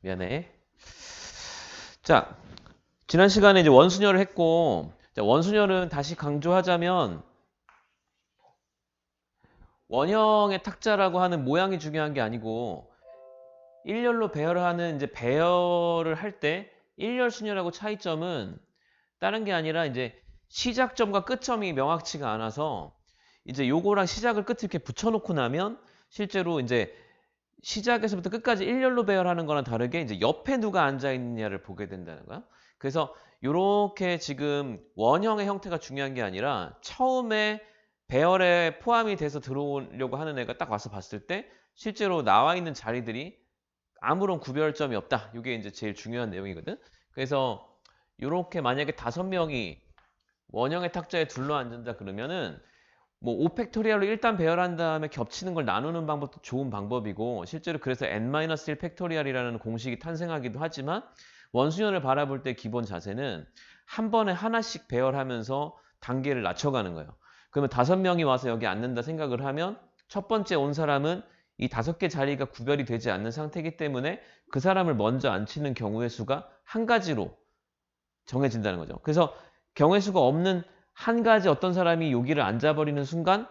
미안해. 자, 지난 시간에 이제 원순열을 했고, 자, 원순열은 다시 강조하자면 원형의 탁자라고 하는 모양이 중요한 게 아니고 일렬로 배열을 하는 이제 배열을 할 때 일렬 순열하고 차이점은 다른 게 아니라 이제 시작점과 끝점이 명확치가 않아서 이제 요거랑 시작을 끝에 이렇게 붙여놓고 나면 실제로 이제 시작에서부터 끝까지 일렬로 배열하는 거랑 다르게 이제 옆에 누가 앉아 있느냐를 보게 된다는 거야. 그래서 요렇게 지금 원형의 형태가 중요한 게 아니라 처음에 배열에 포함이 돼서 들어오려고 하는 애가 딱 와서 봤을 때 실제로 나와 있는 자리들이 아무런 구별점이 없다. 이게 이제 제일 중요한 내용이거든. 그래서 요렇게 만약에 5명이 원형의 탁자에 둘러앉는다 그러면은 뭐 5팩토리얼로 일단 배열한 다음에 겹치는 걸 나누는 방법도 좋은 방법이고 실제로 그래서 n-1 팩토리얼이라는 공식이 탄생하기도 하지만 원수연을 바라볼 때 기본 자세는 한 번에 하나씩 배열하면서 단계를 낮춰가는 거예요. 그러면 5명이 와서 여기 앉는다 생각을 하면 첫 번째 온 사람은 이 5개 자리가 구별이 되지 않는 상태이기 때문에 그 사람을 먼저 앉히는 경우의 수가 한 가지로 정해진다는 거죠. 그래서 경우의 수가 없는 한 가지 어떤 사람이 여기를 앉아버리는 순간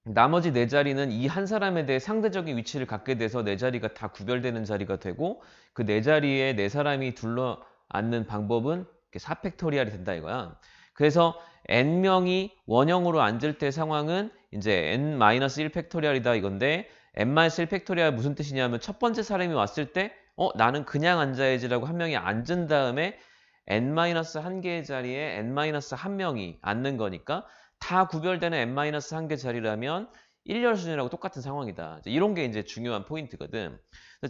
나머지 4자리는 이 한 사람에 대해 상대적인 위치를 갖게 돼서 4자리가 다 구별되는 자리가 되고 그 4자리에 4사람이 둘러 앉는 방법은 4팩토리얼이 된다 이거야. 그래서 n명이 원형으로 앉을 때 상황은 이제 n-1팩토리얼이다 이건데 n-1팩토리얼 무슨 뜻이냐면 첫 번째 사람이 왔을 때 나는 그냥 앉아야지라고 한 명이 앉은 다음에 n-1개의 자리에 n-1명이 앉는 거니까 다 구별되는 n-1개 자리라면 일렬 순이라고 똑같은 상황이다. 이런 게 이제 중요한 포인트거든.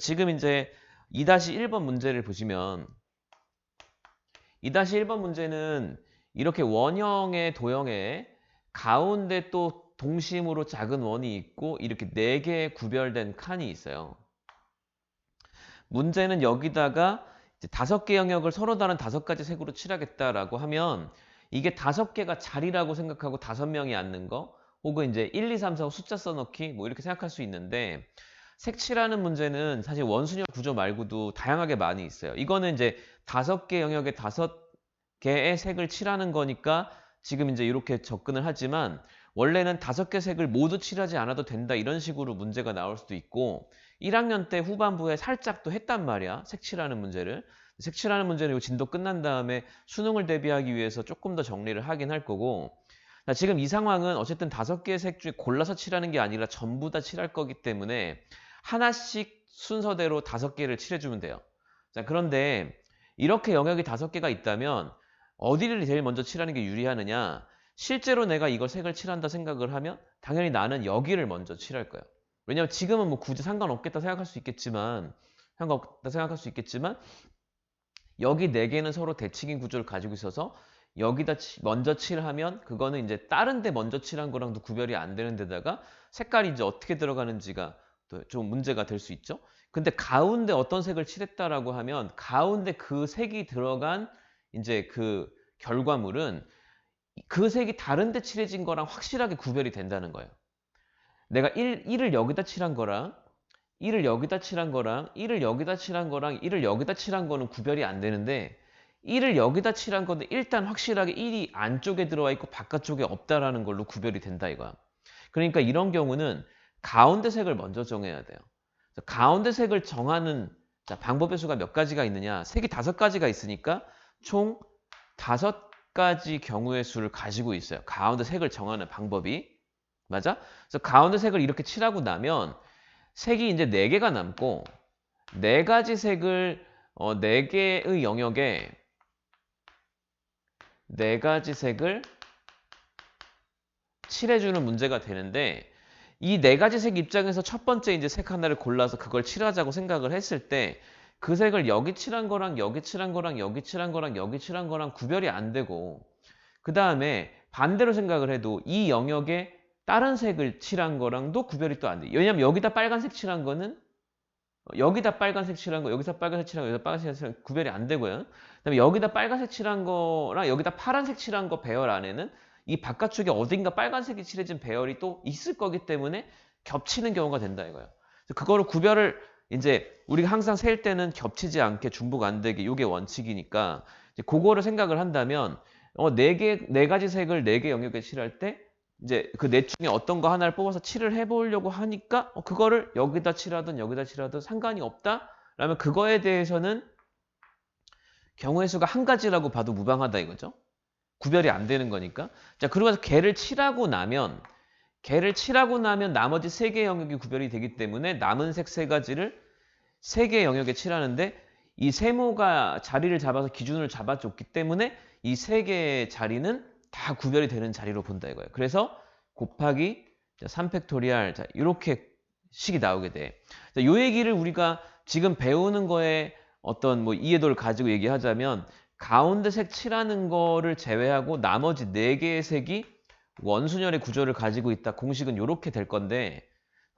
지금 이제 2-1번 문제를 보시면 2-1번 문제는 이렇게 원형의 도형에 가운데 또 동심으로 작은 원이 있고 이렇게 4개의 구별된 칸이 있어요. 문제는 여기다가 이제 5개 영역을 서로 다른 5가지 색으로 칠하겠다라고 하면 이게 5개가 자리라고 생각하고 5명이 앉는 거 혹은 이제 1, 2, 3, 4 숫자 써넣기 뭐 이렇게 생각할 수 있는데 색칠하는 문제는 사실 원순열 구조 말고도 다양하게 많이 있어요. 이거는 이제 5개 영역에 5개의 색을 칠하는 거니까 지금 이제 이렇게 접근을 하지만 원래는 5개 색을 모두 칠하지 않아도 된다 이런 식으로 문제가 나올 수도 있고 1학년 때 후반부에 살짝 또 했단 말이야. 색칠하는 문제를. 색칠하는 문제는 이 진도 끝난 다음에 수능을 대비하기 위해서 조금 더 정리를 하긴 할 거고 자, 지금 이 상황은 어쨌든 5개의 색 중에 골라서 칠하는 게 아니라 전부 다 칠할 거기 때문에 하나씩 순서대로 5개를 칠해주면 돼요. 자, 그런데 이렇게 영역이 5개가 있다면 어디를 제일 먼저 칠하는 게 유리하느냐? 실제로 내가 이걸 색을 칠한다 생각을 하면 당연히 나는 여기를 먼저 칠할 거야. 왜냐면 지금은 뭐 굳이 상관없겠다 생각할 수 있겠지만 여기 4개는 서로 대칭인 구조를 가지고 있어서 여기다 먼저 칠하면 그거는 이제 다른 데 먼저 칠한 거랑도 구별이 안 되는 데다가 색깔이 이제 어떻게 들어가는지가 또 좀 문제가 될 수 있죠. 근데 가운데 어떤 색을 칠했다라고 하면 가운데 그 색이 들어간 이제 그 결과물은 그 색이 다른 데 칠해진 거랑 확실하게 구별이 된다는 거예요. 내가 1을 여기다 칠한 거랑 1을 여기다 칠한 거랑 1을 여기다 칠한 거랑 1을 여기다 칠한 거는 구별이 안 되는데 1을 여기다 칠한 거는 일단 확실하게 1이 안쪽에 들어와 있고 바깥쪽에 없다라는 걸로 구별이 된다 이거야. 그러니까 이런 경우는 가운데 색을 먼저 정해야 돼요. 가운데 색을 정하는 방법의 수가 몇 가지가 있느냐? 색이 5가지가 있으니까 총 5가지 경우의 수를 가지고 있어요. 가운데 색을 정하는 방법이. 맞아? 그래서 가운데 색을 이렇게 칠하고 나면 색이 이제 4개가 남고 4가지 색을 4개의 영역에 4가지 색을 칠해주는 문제가 되는데 이 4가지 색 입장에서 첫 번째 이제 색 하나를 골라서 그걸 칠하자고 생각을 했을 때 그 색을 여기 칠한 거랑 여기 칠한 거랑 여기 칠한 거랑 여기 칠한 거랑 구별이 안 되고 그 다음에 반대로 생각을 해도 이 영역에 다른 색을 칠한 거랑도 구별이 또 안 돼. 왜냐면 여기다 빨간색 칠한 거는 여기다 빨간색 칠한 거, 여기서 빨간색 칠한 거, 여기서 빨간색 칠한 거 구별이 안 되고요. 그다음에 여기다 빨간색 칠한 거랑 여기다 파란색 칠한 거 배열 안에는 이 바깥쪽에 어딘가 빨간색이 칠해진 배열이 또 있을 거기 때문에 겹치는 경우가 된다 이거예요. 그래서 그거를 구별을 이제 우리가 항상 셀 때는 겹치지 않게 중복 안 되게 이게 원칙이니까 이제 그거를 생각을 한다면 네 가지 색을 네 개 영역에 칠할 때 이제 그 넷 중에 어떤 거 하나를 뽑아서 칠을 해보려고 하니까 그거를 여기다 칠하든 여기다 칠하든 상관이 없다라면 그거에 대해서는 경우의 수가 한 가지라고 봐도 무방하다 이거죠. 구별이 안 되는 거니까. 자, 그러고 나서 걔를 칠하고 나면 나머지 세 개 영역이 구별이 되기 때문에 남은 색 세 가지를 세 개 영역에 칠하는데 이 세모가 자리를 잡아서 기준을 잡아줬기 때문에 이 세 개의 자리는 다 구별이 되는 자리로 본다 이거예요. 그래서 곱하기 3팩토리얼 자, 이렇게 식이 나오게 돼. 자, 이 얘기를 우리가 지금 배우는 거에 어떤 뭐 이해도를 가지고 얘기하자면 가운데 색 칠하는 거를 제외하고 나머지 네 개의 색이 원순열의 구조를 가지고 있다. 공식은 이렇게 될 건데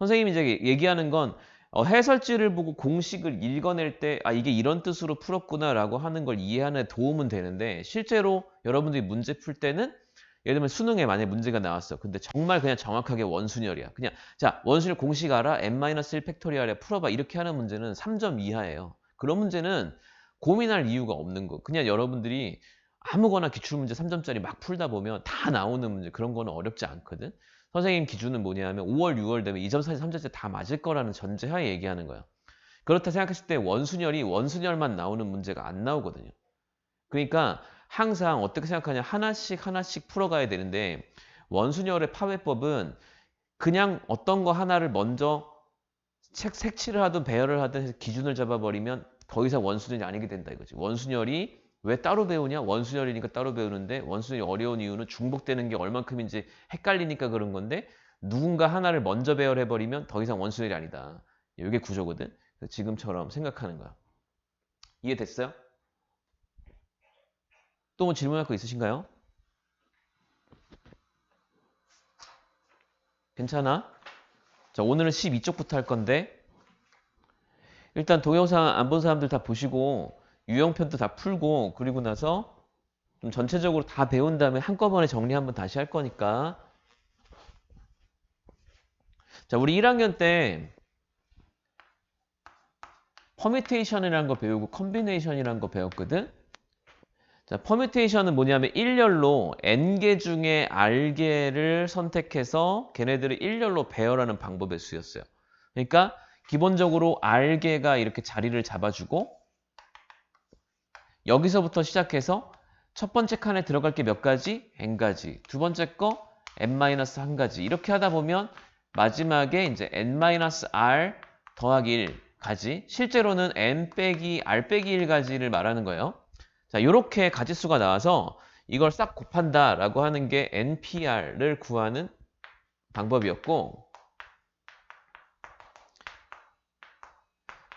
선생님이 이제 얘기하는 건 해설지를 보고 공식을 읽어낼 때 아 이게 이런 뜻으로 풀었구나라고 하는 걸 이해하는 데 도움은 되는데 실제로 여러분들이 문제 풀 때는 예를 들면 수능에 만약에 문제가 나왔어. 근데 정말 그냥 정확하게 원순열이야. 그냥 자 원순열 공식 알아? n-1 팩토리얼에 풀어봐. 이렇게 하는 문제는 3점 이하예요. 그런 문제는 고민할 이유가 없는 거. 그냥 여러분들이 아무거나 기출문제 3점짜리 막 풀다 보면 다 나오는 문제 그런 거는 어렵지 않거든. 선생님 기준은 뭐냐면 5월, 6월 되면 2점, 4점, 3점짜리 다 맞을 거라는 전제하에 얘기하는 거야. 그렇다 생각했을 때 원순열만 나오는 문제가 안 나오거든요. 그러니까 항상 어떻게 생각하냐 하나씩 풀어가야 되는데 원순열의 파괴법은 그냥 어떤 거 하나를 먼저 색칠을 하든 배열을 하든 해서 기준을 잡아버리면 더 이상 원순열이 아니게 된다 이거지. 원순열이 왜 따로 배우냐? 원순열이니까 따로 배우는데 원순열이 어려운 이유는 중복되는 게 얼만큼인지 헷갈리니까 그런 건데 누군가 하나를 먼저 배열해버리면 더 이상 원순열이 아니다. 이게 구조거든. 지금처럼 생각하는 거야. 이해됐어요? 또 뭐 질문할 거 있으신가요? 괜찮아? 자, 오늘은 12쪽부터 할 건데 일단 동영상 안 본 사람들 다 보시고 유형편도 다 풀고 그리고 나서 좀 전체적으로 다 배운 다음에 한꺼번에 정리 한번 다시 할 거니까 자, 우리 1학년 때 퍼뮤테이션이라는 거 배우고 컨비네이션이라는 거 배웠거든? 자, 퍼뮤테이션은 뭐냐면 일렬로 n개 중에 r개를 선택해서 걔네들을 일렬로 배열하는 방법의 수였어요. 그러니까 기본적으로 r개가 이렇게 자리를 잡아주고 여기서부터 시작해서 첫 번째 칸에 들어갈 게 몇 가지? n가지. 두 번째 거 n-1가지. 이렇게 하다 보면 마지막에 이제 n-r 더하기 1가지. 실제로는 n 빼기 r 빼기 1가지를 말하는 거예요. 자, 이렇게 가지수가 나와서 이걸 싹 곱한다라고 하는 게 NPR을 구하는 방법이었고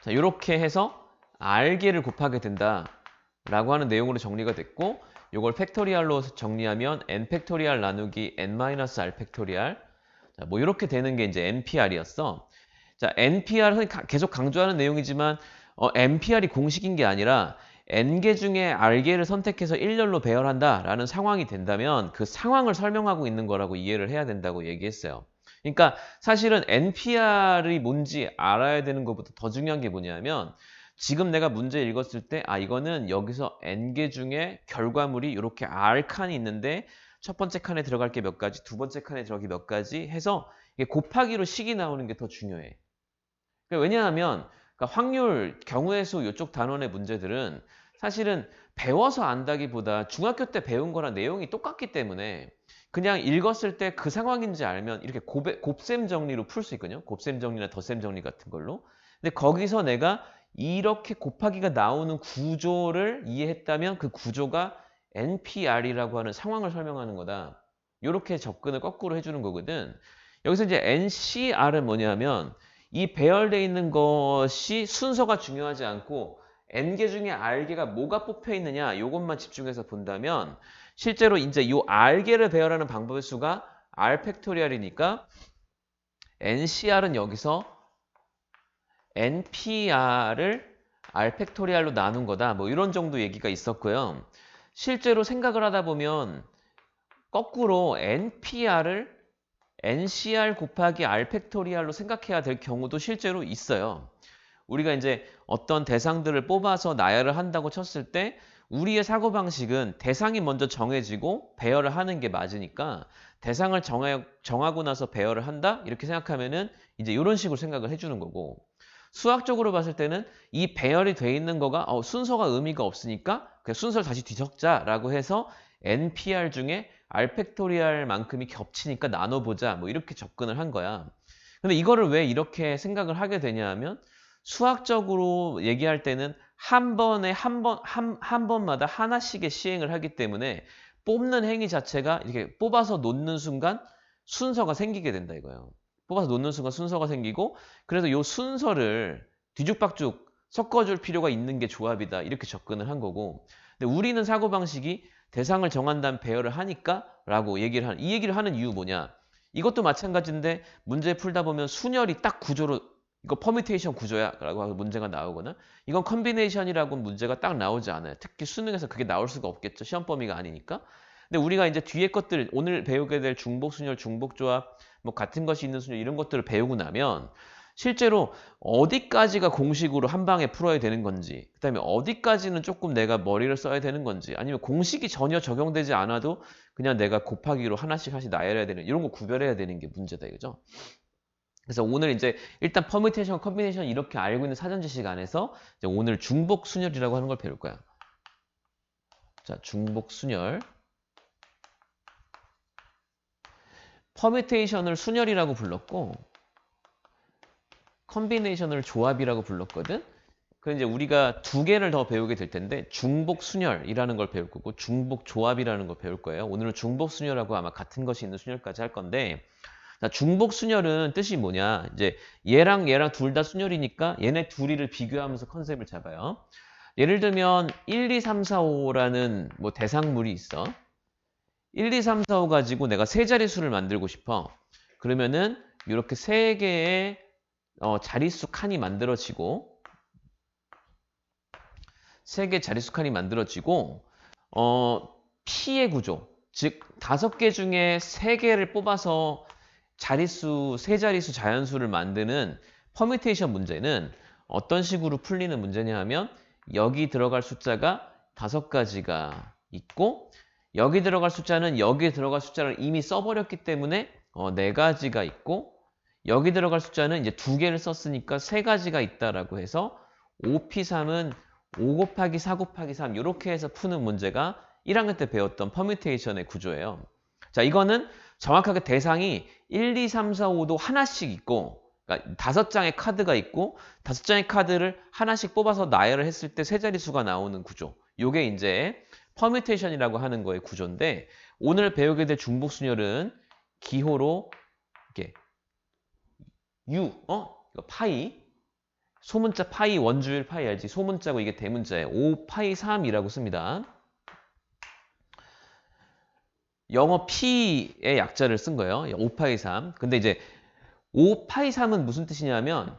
자, 이렇게 해서 R개를 곱하게 된다라고 하는 내용으로 정리가 됐고 이걸 팩토리얼로 정리하면 N 팩토리얼 나누기 N-R 팩토리얼 자, 뭐 이렇게 되는 게 이제 NPR이었어. 자, NPR은 계속 강조하는 내용이지만 NPR이 공식인 게 아니라 n개 중에 r개를 선택해서 일렬로 배열한다라는 상황이 된다면 그 상황을 설명하고 있는 거라고 이해를 해야 된다고 얘기했어요. 그러니까 사실은 NPR이 뭔지 알아야 되는 것보다 더 중요한 게 뭐냐면 지금 내가 문제 읽었을 때 아 이거는 여기서 n개 중에 결과물이 이렇게 r칸이 있는데 첫 번째 칸에 들어갈 게 몇 가지, 두 번째 칸에 들어갈 게 몇 가지 해서 이게 곱하기로 식이 나오는 게 더 중요해. 왜냐하면 그러니까 확률, 경우의 수 이쪽 단원의 문제들은 사실은 배워서 안다기보다 중학교 때 배운 거랑 내용이 똑같기 때문에 그냥 읽었을 때 그 상황인지 알면 이렇게 곱셈 정리로 풀 수 있거든요. 곱셈 정리나 덧셈 정리 같은 걸로. 근데 거기서 내가 이렇게 곱하기가 나오는 구조를 이해했다면 그 구조가 NPR이라고 하는 상황을 설명하는 거다. 이렇게 접근을 거꾸로 해주는 거거든. 여기서 이제 NCR은 뭐냐면 이 배열되어 있는 것이 순서가 중요하지 않고 n개 중에 r개가 뭐가 뽑혀 있느냐 이것만 집중해서 본다면 실제로 이제 이 r개를 배열하는 방법의 수가 r 팩토리얼이니까 NCR은 여기서 NPR을 r 팩토리얼로 나눈 거다. 뭐 이런 정도 얘기가 있었고요. 실제로 생각을 하다 보면 거꾸로 NPR을 NCR 곱하기 R 팩토리얼로 생각해야 될 경우도 실제로 있어요. 우리가 이제 어떤 대상들을 뽑아서 나열을 한다고 쳤을 때 우리의 사고방식은 대상이 먼저 정해지고 배열을 하는 게 맞으니까 대상을 정하고 나서 배열을 한다? 이렇게 생각하면은 이제 이런 식으로 생각을 해주는 거고 수학적으로 봤을 때는 이 배열이 돼 있는 거가 순서가 의미가 없으니까 그냥 순서를 다시 뒤적자라고 해서 NPR 중에 R팩토리알만큼이 겹치니까 나눠보자 뭐 이렇게 접근을 한 거야. 근데 이거를 왜 이렇게 생각을 하게 되냐 하면 수학적으로 얘기할 때는 한 번마다 하나씩의 시행을 하기 때문에 뽑는 행위 자체가 이렇게 뽑아서 놓는 순간 순서가 생기게 된다 이거예요. 뽑아서 놓는 순간 순서가 생기고 그래서 이 순서를 뒤죽박죽 섞어줄 필요가 있는 게 조합이다 이렇게 접근을 한 거고 근데 우리는 사고방식이 대상을 정한 다음 배열을 하니까 라고 이 얘기를 하는 이유 뭐냐 이것도 마찬가지인데 문제 풀다 보면 순열이 딱 구조로 이거 퍼뮤테이션 구조야 라고 하고 문제가 나오거나 이건 컨비네이션이라고 문제가 딱 나오지 않아요. 특히 수능에서 그게 나올 수가 없겠죠. 시험 범위가 아니니까. 근데 우리가 이제 뒤에 것들 오늘 배우게 될 중복 순열, 중복 조합 뭐 같은 것이 있는 순열 이런 것들을 배우고 나면 실제로 어디까지가 공식으로 한 방에 풀어야 되는 건지 그다음에 어디까지는 조금 내가 머리를 써야 되는 건지 아니면 공식이 전혀 적용되지 않아도 그냥 내가 곱하기로 하나씩 나열해야 되는 이런 거 구별해야 되는 게 문제다 이거죠. 그래서 오늘 이제 일단 퍼뮤테이션, 컨비네이션 이렇게 알고 있는 사전 지식 안에서 이제 오늘 중복 순열이라고 하는 걸 배울 거야. 자, 중복 순열. 퍼뮤테이션을 순열이라고 불렀고 컨비네이션을 조합이라고 불렀거든. 그 이제 우리가 두 개를 더 배우게 될 텐데 중복 순열이라는 걸 배울 거고 중복 조합이라는 걸 배울 거예요. 오늘은 중복 순열하고 아마 같은 것이 있는 순열까지 할 건데 자, 중복 순열은 뜻이 뭐냐? 이제 얘랑 둘 다 순열이니까 얘네 둘이를 비교하면서 컨셉을 잡아요. 예를 들면 1, 2, 3, 4, 5라는 뭐 대상물이 있어. 1, 2, 3, 4, 5 가지고 내가 세 자릿수를 만들고 싶어. 그러면은 이렇게 세 개의 자릿수 칸이 만들어지고 세 개 자릿수 칸이 만들어지고 P의 구조, 즉 5개 중에 3개를 뽑아서 세 자릿수 자연수를 만드는 퍼뮤테이션 문제는 어떤 식으로 풀리는 문제냐 하면 여기 들어갈 숫자가 5가지가 있고 여기 들어갈 숫자는 여기 들어갈 숫자를 이미 써버렸기 때문에 4가지가 있고 여기 들어갈 숫자는 이제 2개를 썼으니까 3가지가 있다라고 해서 5P3은 5 곱하기 4 곱하기 3 이렇게 해서 푸는 문제가 1학년 때 배웠던 퍼뮤테이션의 구조예요. 자, 이거는 정확하게 대상이 1, 2, 3, 4, 5도 하나씩 있고 그러니까 5장의 카드가 있고 5장의 카드를 하나씩 뽑아서 나열을 했을 때 세 자릿수가 나오는 구조. 요게 이제 퍼뮤테이션이라고 하는 거의 구조인데 오늘 배우게 될 중복순열은 기호로 이렇게 이거 파이 소문자 파이 원주율 파이 알지? 소문자고 이게 대문자예요. 5파이 3이라고 씁니다. 영어 P의 약자를 쓴 거예요. 5파이 3. 근데 이제 5파이 3은 무슨 뜻이냐면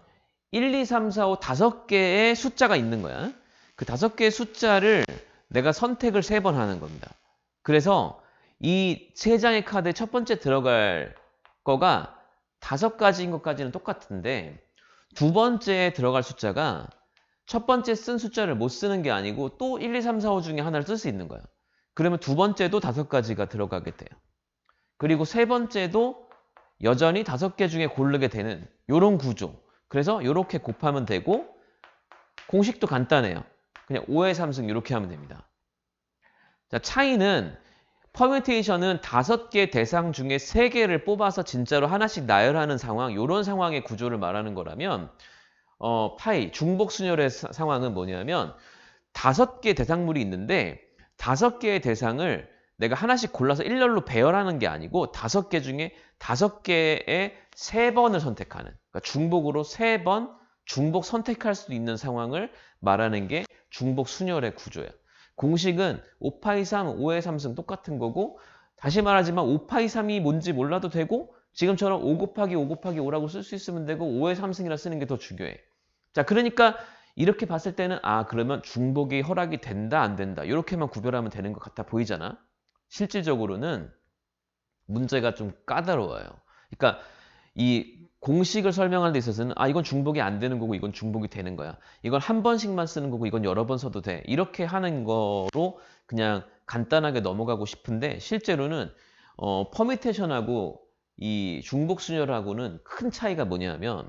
1, 2, 3, 4, 5 5개의 숫자가 있는 거야. 그 5개의 숫자를 내가 선택을 3번 하는 겁니다. 그래서 이 3장의 카드에 첫 번째 들어갈 거가 5가지인 것까지는 똑같은데 두 번째에 들어갈 숫자가 첫 번째 쓴 숫자를 못 쓰는 게 아니고 또 1, 2, 3, 4, 5 중에 하나를 쓸 수 있는 거야. 그러면 두 번째도 5가지가 들어가게 돼요. 그리고 세 번째도 여전히 5개 중에 고르게 되는 이런 구조. 그래서 이렇게 곱하면 되고 공식도 간단해요. 그냥 5의 3승 이렇게 하면 됩니다. 자, 차이는 퍼뮤테이션은 5개 대상 중에 3개를 뽑아서 진짜로 하나씩 나열하는 상황, 이런 상황의 구조를 말하는 거라면 파이, 중복순열의 상황은 뭐냐면 5개 대상물이 있는데 5개의 대상을 내가 하나씩 골라서 일렬로 배열하는 게 아니고 5개 중에 5개의 3번을 선택하는 그러니까 중복으로 3번 중복 선택할 수 있는 상황을 말하는 게 중복 순열의 구조예요. 공식은 5파이 3, 5의 3승 똑같은 거고 다시 말하지만 5파이 3이 뭔지 몰라도 되고 지금처럼 5 곱하기 5 곱하기 5라고 쓸 수 있으면 되고 5의 3승이라 쓰는 게 더 중요해. 자, 그러니까 이렇게 봤을 때는 그러면 중복이 허락이 된다 안 된다 이렇게만 구별하면 되는 것 같아 보이잖아. 실질적으로는 문제가 좀 까다로워요. 그러니까 이 공식을 설명하는 데 있어서는 이건 중복이 안 되는 거고 이건 중복이 되는 거야. 이건 한 번씩만 쓰는 거고 이건 여러 번 써도 돼. 이렇게 하는 거로 그냥 간단하게 넘어가고 싶은데 실제로는 퍼뮤테이션하고 이 중복 순열하고는 큰 차이가 뭐냐면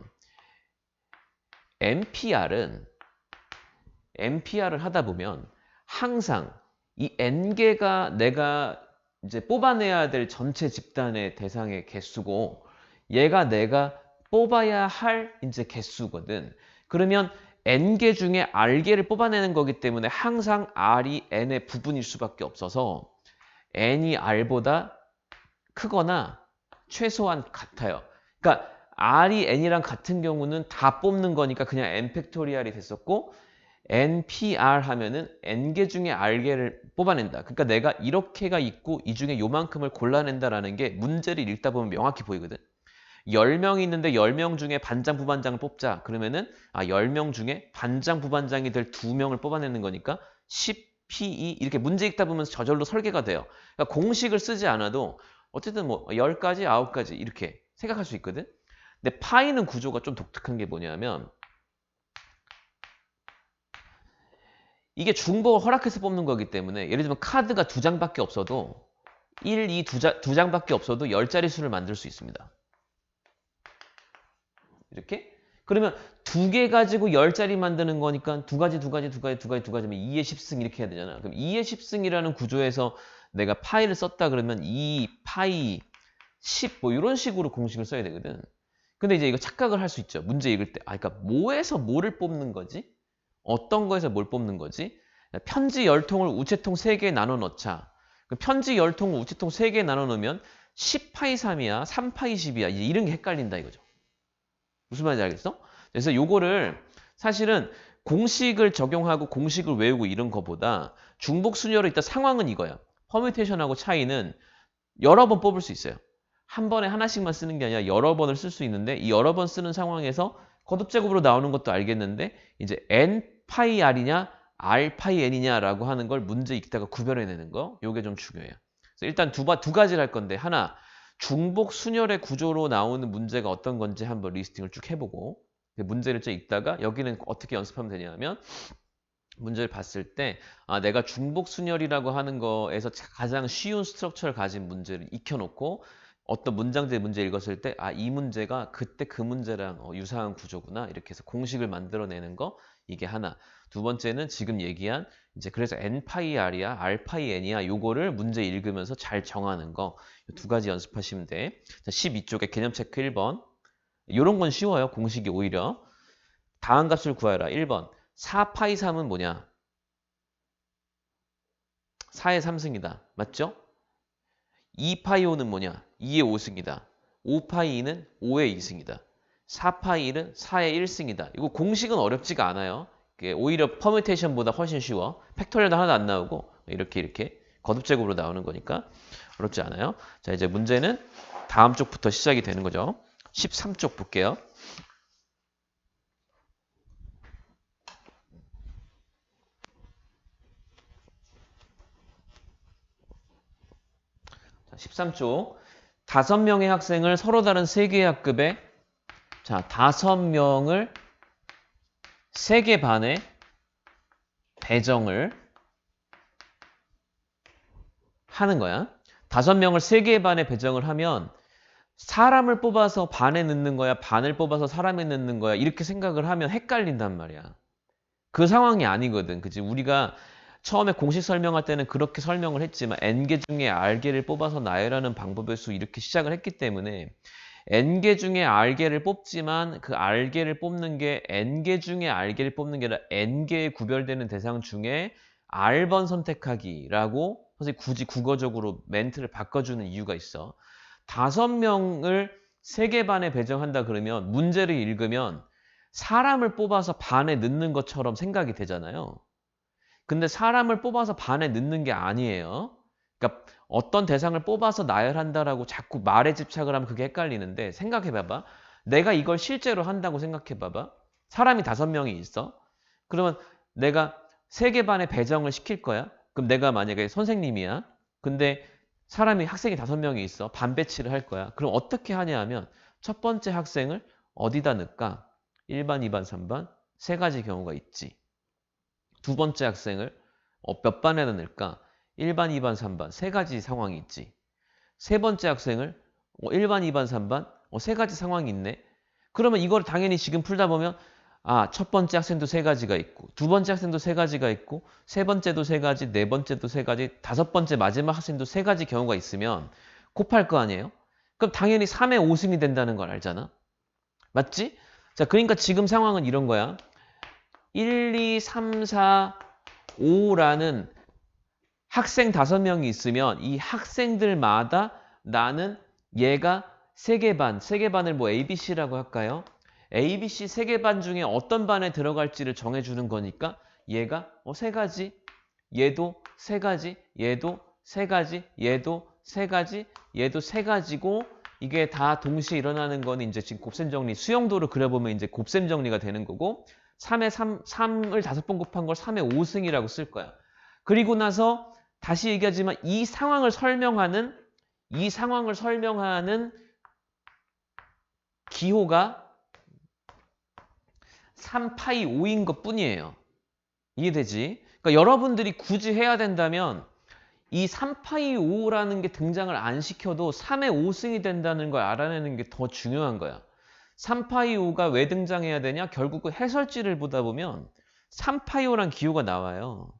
NPR을 하다 보면 항상 이 n개가 내가 이제 뽑아내야 될 전체 집단의 대상의 개수고 얘가 내가 뽑아야 할 이제 개수거든. 그러면 n개 중에 r개를 뽑아내는 거기 때문에 항상 r이 n의 부분일 수밖에 없어서 n이 r보다 크거나 최소한 같아요. 그러니까 r이 n이랑 같은 경우는 다 뽑는 거니까 그냥 n 팩토리얼이 됐었고 NPR 하면은 n개 중에 r개를 뽑아낸다. 그러니까 내가 이렇게가 있고 이 중에 요만큼을 골라낸다라는 게 문제를 읽다 보면 명확히 보이거든. 10명이 있는데 10명 중에 반장, 부반장을 뽑자. 그러면은 10명 중에 반장, 부반장이 될 2명을 뽑아내는 거니까 10PE 이렇게 문제 읽다 보면 저절로 설계가 돼요. 그러니까 공식을 쓰지 않아도 어쨌든 뭐 10가지, 9가지 이렇게 생각할 수 있거든. 근데 파이는 구조가 좀 독특한 게 뭐냐면 이게 중복을 허락해서 뽑는 거기 때문에 예를 들면 카드가 2장밖에 없어도 1, 2, 2장밖에 없어도 10자릿수를 만들 수 있습니다. 이렇게? 그러면 2개 가지고 10자리 만드는 거니까 2가지, 2가지, 2가지, 2가지, 2가지면 2의 10승 이렇게 해야 되잖아. 그럼 2의 10승이라는 구조에서 내가 파이를 썼다 그러면 2, 파이, 10 뭐 이런 식으로 공식을 써야 되거든. 근데 이제 이거 착각을 할 수 있죠. 문제 읽을 때. 그러니까 뭐에서 뭐를 뽑는 거지? 어떤 거에서 뭘 뽑는 거지? 편지 10통을 우체통 3개에 나눠 넣자. 편지 10통을 우체통 3개에 나눠 넣으면 10파이 3이야, 3파이 10이야. 이제 이런 게 헷갈린다 이거죠. 무슨 말인지 알겠어? 그래서 요거를 사실은 공식을 적용하고 공식을 외우고 이런 거보다 중복 순열로 있다 상황은 이거야. 퍼뮤테이션하고 차이는 여러 번 뽑을 수 있어요. 한 번에 하나씩만 쓰는 게 아니라 여러 번을 쓸 수 있는데 이 여러 번 쓰는 상황에서 거듭제곱으로 나오는 것도 알겠는데 이제 n 파이 r이냐 r 파이 n이냐라고 하는 걸 문제 읽다가 구별해내는 거 요게 좀 중요해요. 그래서 일단 두 가지를 할 건데 하나 중복 순열의 구조로 나오는 문제가 어떤 건지 한번 리스팅을 쭉 해보고 문제를 쭉 읽다가 여기는 어떻게 연습하면 되냐면 문제를 봤을 때 내가 중복 순열이라고 하는 거에서 가장 쉬운 스트럭처를 가진 문제를 익혀놓고 어떤 문장제 문제 읽었을 때 이 문제가 그때 그 문제랑 유사한 구조구나 이렇게 해서 공식을 만들어내는 거 이게 하나. 두 번째는 지금 얘기한 이제 그래서 n파이 r이야 r파이 n이야 요거를 문제 읽으면서 잘 정하는 거 두 가지 연습하시면 돼. 자, 12쪽에 개념 체크 1번 요런 건 쉬워요. 공식이 오히려 다음 값을 구하라. 1번 4파이 3은 뭐냐? 4의 3승이다. 맞죠? 2파이 5는 뭐냐? 2의 5승이다. 5파이 2는 5의 2승이다. 4파이 1은 4의 1승이다. 이거 공식은 어렵지가 않아요. 오히려 퍼뮤테이션보다 훨씬 쉬워. 팩토리얼도 하나도 안 나오고 이렇게 거듭제곱으로 나오는 거니까 어렵지 않아요. 자, 이제 문제는 다음 쪽부터 시작이 되는 거죠. 13쪽 볼게요. 자, 13쪽. 5명의 학생을 서로 다른 3개의 학급에 5명을 3개 반에 배정을 하는 거야. 5명을 3개 반에 배정을 하면 사람을 뽑아서 반에 넣는 거야? 반을 뽑아서 사람에 넣는 거야? 이렇게 생각을 하면 헷갈린단 말이야. 그 상황이 아니거든. 그치? 우리가 처음에 공식 설명할 때는 그렇게 설명을 했지만 n개 중에 r개를 뽑아서 나열하는 방법의 수 이렇게 시작을 했기 때문에 n개 중에 r개를 뽑지만 그 r개를 뽑는 게 n개 중에 r개를 뽑는 게 아니라 n개의 구별되는 대상 중에 r번 선택하기라고 선생님 굳이 국어적으로 멘트를 바꿔주는 이유가 있어. 5명을 3개 반에 배정한다 그러면 문제를 읽으면 사람을 뽑아서 반에 넣는 것처럼 생각이 되잖아요. 근데 사람을 뽑아서 반에 넣는 게 아니에요. 그러니까 어떤 대상을 뽑아서 나열한다라고 자꾸 말에 집착을 하면 그게 헷갈리는데 생각해봐봐. 내가 이걸 실제로 한다고 생각해봐봐. 사람이 5명이 있어. 그러면 내가 3개 반에 배정을 시킬 거야. 그럼 내가 만약에 선생님이야. 근데 사람이 학생이 5명이 있어. 반 배치를 할 거야. 그럼 어떻게 하냐 하면 첫 번째 학생을 어디다 넣을까? 1반, 2반, 3반 세 가지 경우가 있지. 두 번째 학생을 몇 반에다 넣을까? 1반, 2반, 3반 세 가지 상황이 있지. 세 번째 학생을 1반, 2반, 3반 세 가지 상황이 있네. 그러면 이걸 당연히 지금 풀다 보면 첫 번째 학생도 세 가지가 있고 두 번째 학생도 세 가지가 있고 세 번째도 세 가지, 네 번째도 세 가지, 다섯 번째 마지막 학생도 세 가지 경우가 있으면 곱할 거 아니에요? 그럼 당연히 3의 5승이 된다는 걸 알잖아. 맞지? 자, 그러니까 지금 상황은 이런 거야. 1, 2, 3, 4, 5라는 학생 5명이 있으면 이 학생들마다 나는 얘가 세개 반을 뭐 ABC라고 할까요? ABC 세 개 반 중에 어떤 반에 들어갈지를 정해주는 거니까 얘가 세 가지, 얘도 세 가지, 얘도 세 가지, 얘도 세 가지, 얘도 세 가지고 이게 다 동시에 일어나는 건 이제 지금 곱셈 정리, 수용도를 그려보면 이제 곱셈 정리가 되는 거고 3에 3을 5번 곱한 걸 3의 5승이라고 쓸 거야. 그리고 나서 다시 얘기하지만 이 상황을 설명하는 기호가 3파이 5인 것 뿐이에요. 이해되지? 그러니까 여러분들이 굳이 해야 된다면 이 3파이 5라는 게 등장을 안 시켜도 3의 5승이 된다는 걸 알아내는 게 더 중요한 거야. 3파이 5가 왜 등장해야 되냐? 결국은 해설지를 보다 보면 3파이 5란 기호가 나와요.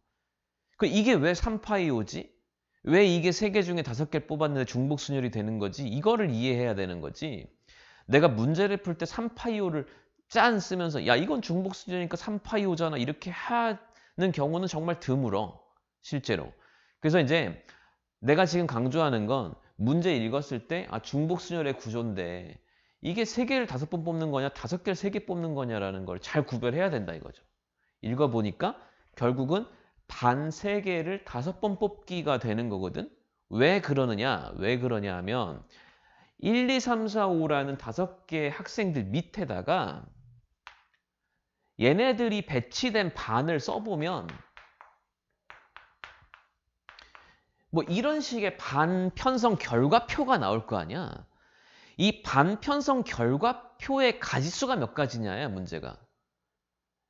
이게 왜 3파이 5지? 왜 이게 3개 중에 5개를 뽑았는데 중복순열이 되는 거지? 이거를 이해해야 되는 거지. 내가 문제를 풀 때 3파이 5를 짠 쓰면서 야 이건 중복순열이니까 3파이 5잖아 이렇게 하는 경우는 정말 드물어. 실제로. 그래서 이제 내가 지금 강조하는 건 문제 읽었을 때 중복순열의 구조인데 이게 3개를 5번 뽑는 거냐 5개를 3개 뽑는 거냐라는 걸 잘 구별해야 된다 이거죠. 읽어보니까 결국은 반 3개를 5번 뽑기가 되는 거거든. 왜 그러느냐 하면 1, 2, 3, 4, 5라는 5개의 학생들 밑에다가 얘네들이 배치된 반을 써보면 뭐 이런 식의 반편성 결과표가 나올 거 아니야. 이 반편성 결과표의 가지수가 몇 가지냐야 문제가.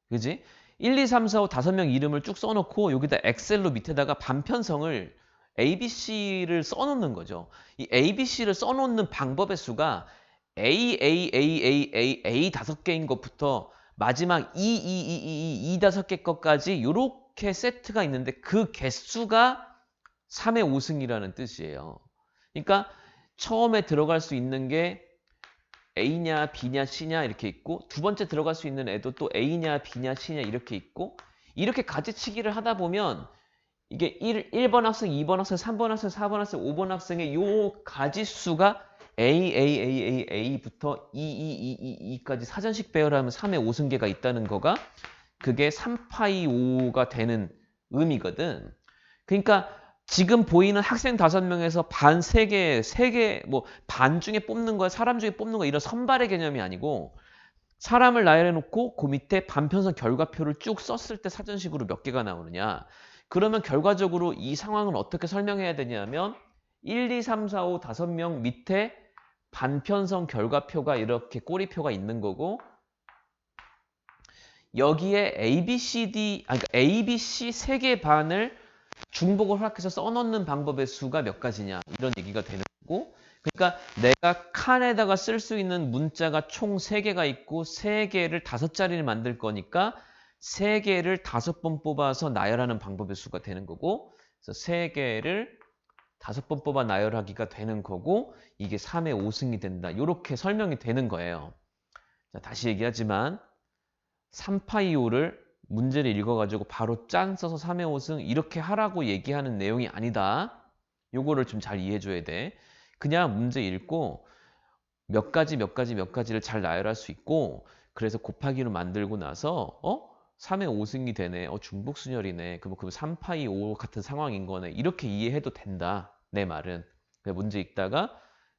그지? 1, 2, 3, 4, 5 5명 이름을 쭉 써놓고 여기다 엑셀로 밑에다가 반편성을 ABC를 써놓는 거죠. 이 ABC를 써놓는 방법의 수가 A 5개인 것부터 마지막 2 5개 것까지 이렇게 세트가 있는데 그 개수가 3의 5승이라는 뜻이에요. 그러니까 처음에 들어갈 수 있는 게 A냐 B냐 C냐 이렇게 있고 두 번째 들어갈 수 있는 애도 또 A냐 B냐 C냐 이렇게 있고 이렇게 가지치기를 하다 보면 이게 1번 학생, 2번 학생, 3번 학생, 4번 학생, 5번 학생의 요 가지수가 A부터 E까지 사전식 배열하면 3의 5승계가 있다는 거가 그게 3파이 5가 되는 의미거든. 그러니까 지금 보이는 학생 5명에서 반 3개, 3개, 뭐 반 중에 뽑는 거야, 사람 중에 뽑는 거야 이런 선발의 개념이 아니고 사람을 나열해놓고 그 밑에 반편성 결과표를 쭉 썼을 때 사전식으로 몇 개가 나오느냐. 그러면 결과적으로 이 상황을 어떻게 설명해야 되냐면 1, 2, 3, 4, 5, 5명 밑에 반편성 결과표가 이렇게 꼬리표가 있는 거고 여기에 그러니까 ABC 3개 반을 중복을 허락해서 써놓는 방법의 수가 몇 가지냐 이런 얘기가 되는 거고 그러니까 내가 칸에다가 쓸 수 있는 문자가 총 3개가 있고 3개를 5자리를 만들 거니까 3개를 5번 뽑아서 나열하는 방법의 수가 되는 거고 그래서 3개를 5번 뽑아 나열하기가 되는 거고 이게 3의 5승이 된다. 이렇게 설명이 되는 거예요. 자, 다시 얘기하지만 3파이5를 문제를 읽어가지고 바로 짠 써서 3의 5승 이렇게 하라고 얘기하는 내용이 아니다. 요거를 좀 잘 이해해줘야 돼. 그냥 문제 읽고 몇 가지를 잘 나열할 수 있고 그래서 곱하기로 만들고 나서 3의 5승이 되네. 중복순열이네. 그럼 3파이 5 같은 상황인 거네. 이렇게 이해해도 된다. 내 말은. 문제 읽다가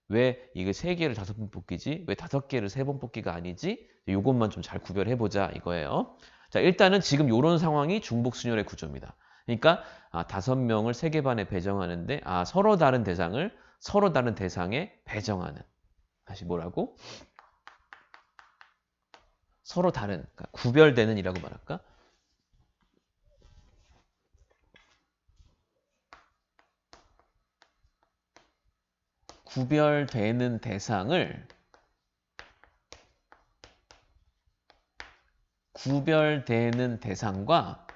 왜 이게 3개를 5번 뽑기지? 왜 5개를 3번 뽑기가 아니지? 이것만 좀 잘 구별해보자 이거예요. 자, 일단은 지금 이런 상황이 중복순열의 구조입니다. 그러니까 5명을 3개 반에 배정하는데 서로 다른 대상을 서로 다른 대상에 배정하는 다시 뭐라고? 서로 다른, 그러니까 구별되는 이라고 말할까? 구별되는 대상을 구별되는 대상과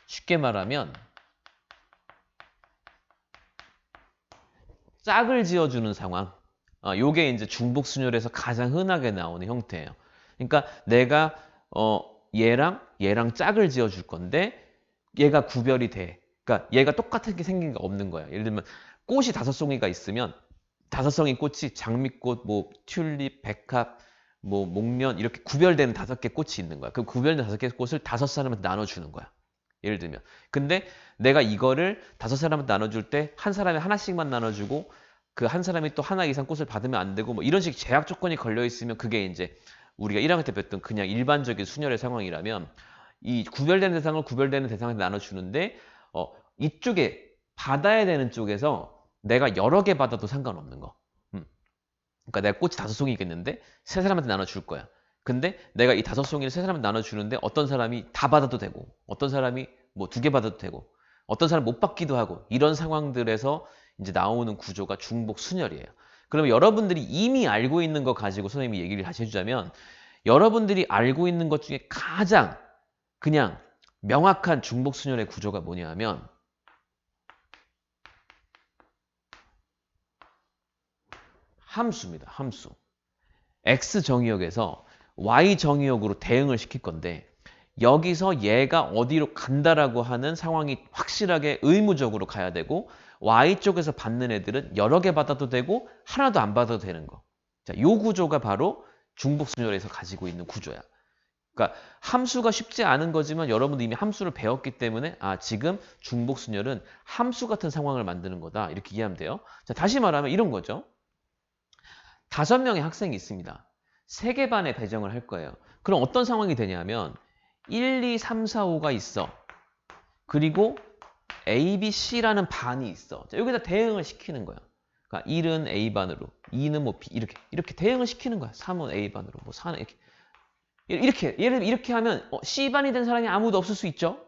쉽게 말하면 짝을 지어주는 상황. 요게 이제 중복순열에서 가장 흔하게 나오는 형태예요. 그러니까 내가 얘랑 짝을 지어줄 건데 얘가 구별이 돼. 그러니까 얘가 똑같은 게 생긴 게 없는 거야. 예를 들면 꽃이 5송이가 있으면 5송이 꽃이 장미꽃, 뭐 튤립, 백합, 뭐 목련 이렇게 구별되는 5개 꽃이 있는 거야. 그 구별된 5개 꽃을 5사람한테 나눠주는 거야. 예를 들면. 근데 내가 이거를 5사람한테 나눠줄 때 한 사람이 하나씩만 나눠주고 그 한 사람이 또 하나 이상 꽃을 받으면 안 되고 뭐 이런 식 제약 조건이 걸려 있으면 그게 이제 우리가 1학년 때 배웠던 그냥 일반적인 순열의 상황이라면 이 구별되는 대상을 구별되는 대상한테 나눠주는데 이쪽에 받아야 되는 쪽에서 내가 여러 개 받아도 상관없는 거. 그러니까 내가 꽃이 5송이겠는데 3사람한테 나눠줄 거야. 근데 내가 이 5송이를 3사람한테 나눠주는데 어떤 사람이 다 받아도 되고 어떤 사람이 뭐 2개 받아도 되고 어떤 사람 못 받기도 하고 이런 상황들에서 이제 나오는 구조가 중복 순열이에요. 그러면 여러분들이 이미 알고 있는 거 가지고 선생님이 얘기를 다시 해주자면 여러분들이 알고 있는 것 중에 가장 그냥 명확한 중복 순열의 구조가 뭐냐 하면 함수입니다. 함수. x 정의역에서 y 정의역으로 대응을 시킬 건데 여기서 얘가 어디로 간다라고 하는 상황이 확실하게 의무적으로 가야 되고 Y쪽에서 받는 애들은 여러 개 받아도 되고 하나도 안 받아도 되는 거. 자, 요 구조가 바로 중복순열에서 가지고 있는 구조야. 그러니까 함수가 쉽지 않은 거지만 여러분도 이미 함수를 배웠기 때문에 지금 중복순열은 함수 같은 상황을 만드는 거다. 이렇게 이해하면 돼요. 자, 다시 말하면 이런 거죠. 5명의 학생이 있습니다. 3개 반에 배정을 할 거예요. 그럼 어떤 상황이 되냐면 1, 2, 3, 4, 5가 있어. 그리고 A, B, C라는 반이 있어. 자, 여기다 대응을 시키는 거야. 그러니까 1은 A반으로, 2는 뭐 B, 이렇게 대응을 시키는 거야. 3은 A반으로, 뭐 4는 이렇게. 예를 이렇게 하면 C반이 된 사람이 아무도 없을 수 있죠.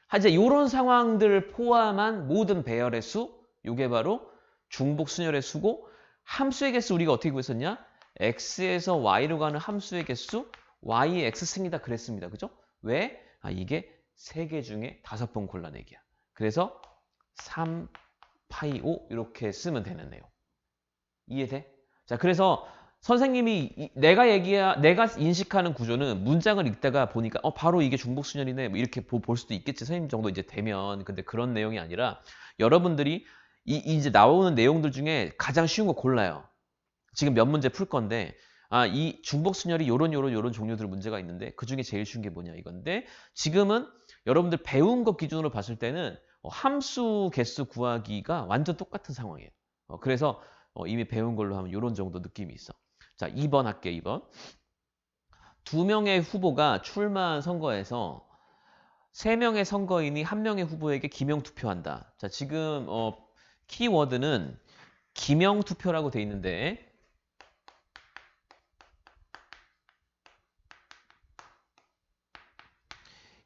하지만 이런 상황들을 포함한 모든 배열의 수, 이게 바로 중복 순열의 수고 함수의 개수 우리가 어떻게 구했었냐? x에서 y로 가는 함수의 개수 y의 x승이다 그랬습니다. 그죠? 왜? 이게 3개 중에 5번 골라내기야. 그래서 3, 파이 5 이렇게 쓰면 되는 내용. 이해돼? 자, 그래서 선생님이 내가 인식하는 구조는 문장을 읽다가 보니까 바로 이게 중복순열이네 뭐 이렇게 볼 수도 있겠지. 선생님 정도 이제 되면. 근데 그런 내용이 아니라 여러분들이 이제 나오는 내용들 중에 가장 쉬운 거 골라요. 지금 몇 문제 풀 건데 이 중복순열이 요런 종류들 문제가 있는데 그중에 제일 쉬운 게 뭐냐 이건데 지금은 여러분들 배운 것 기준으로 봤을 때는 함수 개수 구하기가 완전 똑같은 상황이에요. 그래서 이미 배운 걸로 하면 요런 정도 느낌이 있어. 자, 2번 할게요. 2번. 2명의 후보가 출마한 선거에서 3명의 선거인이 1명의 후보에게 기명투표한다. 자, 지금 키워드는 기명투표라고 돼 있는데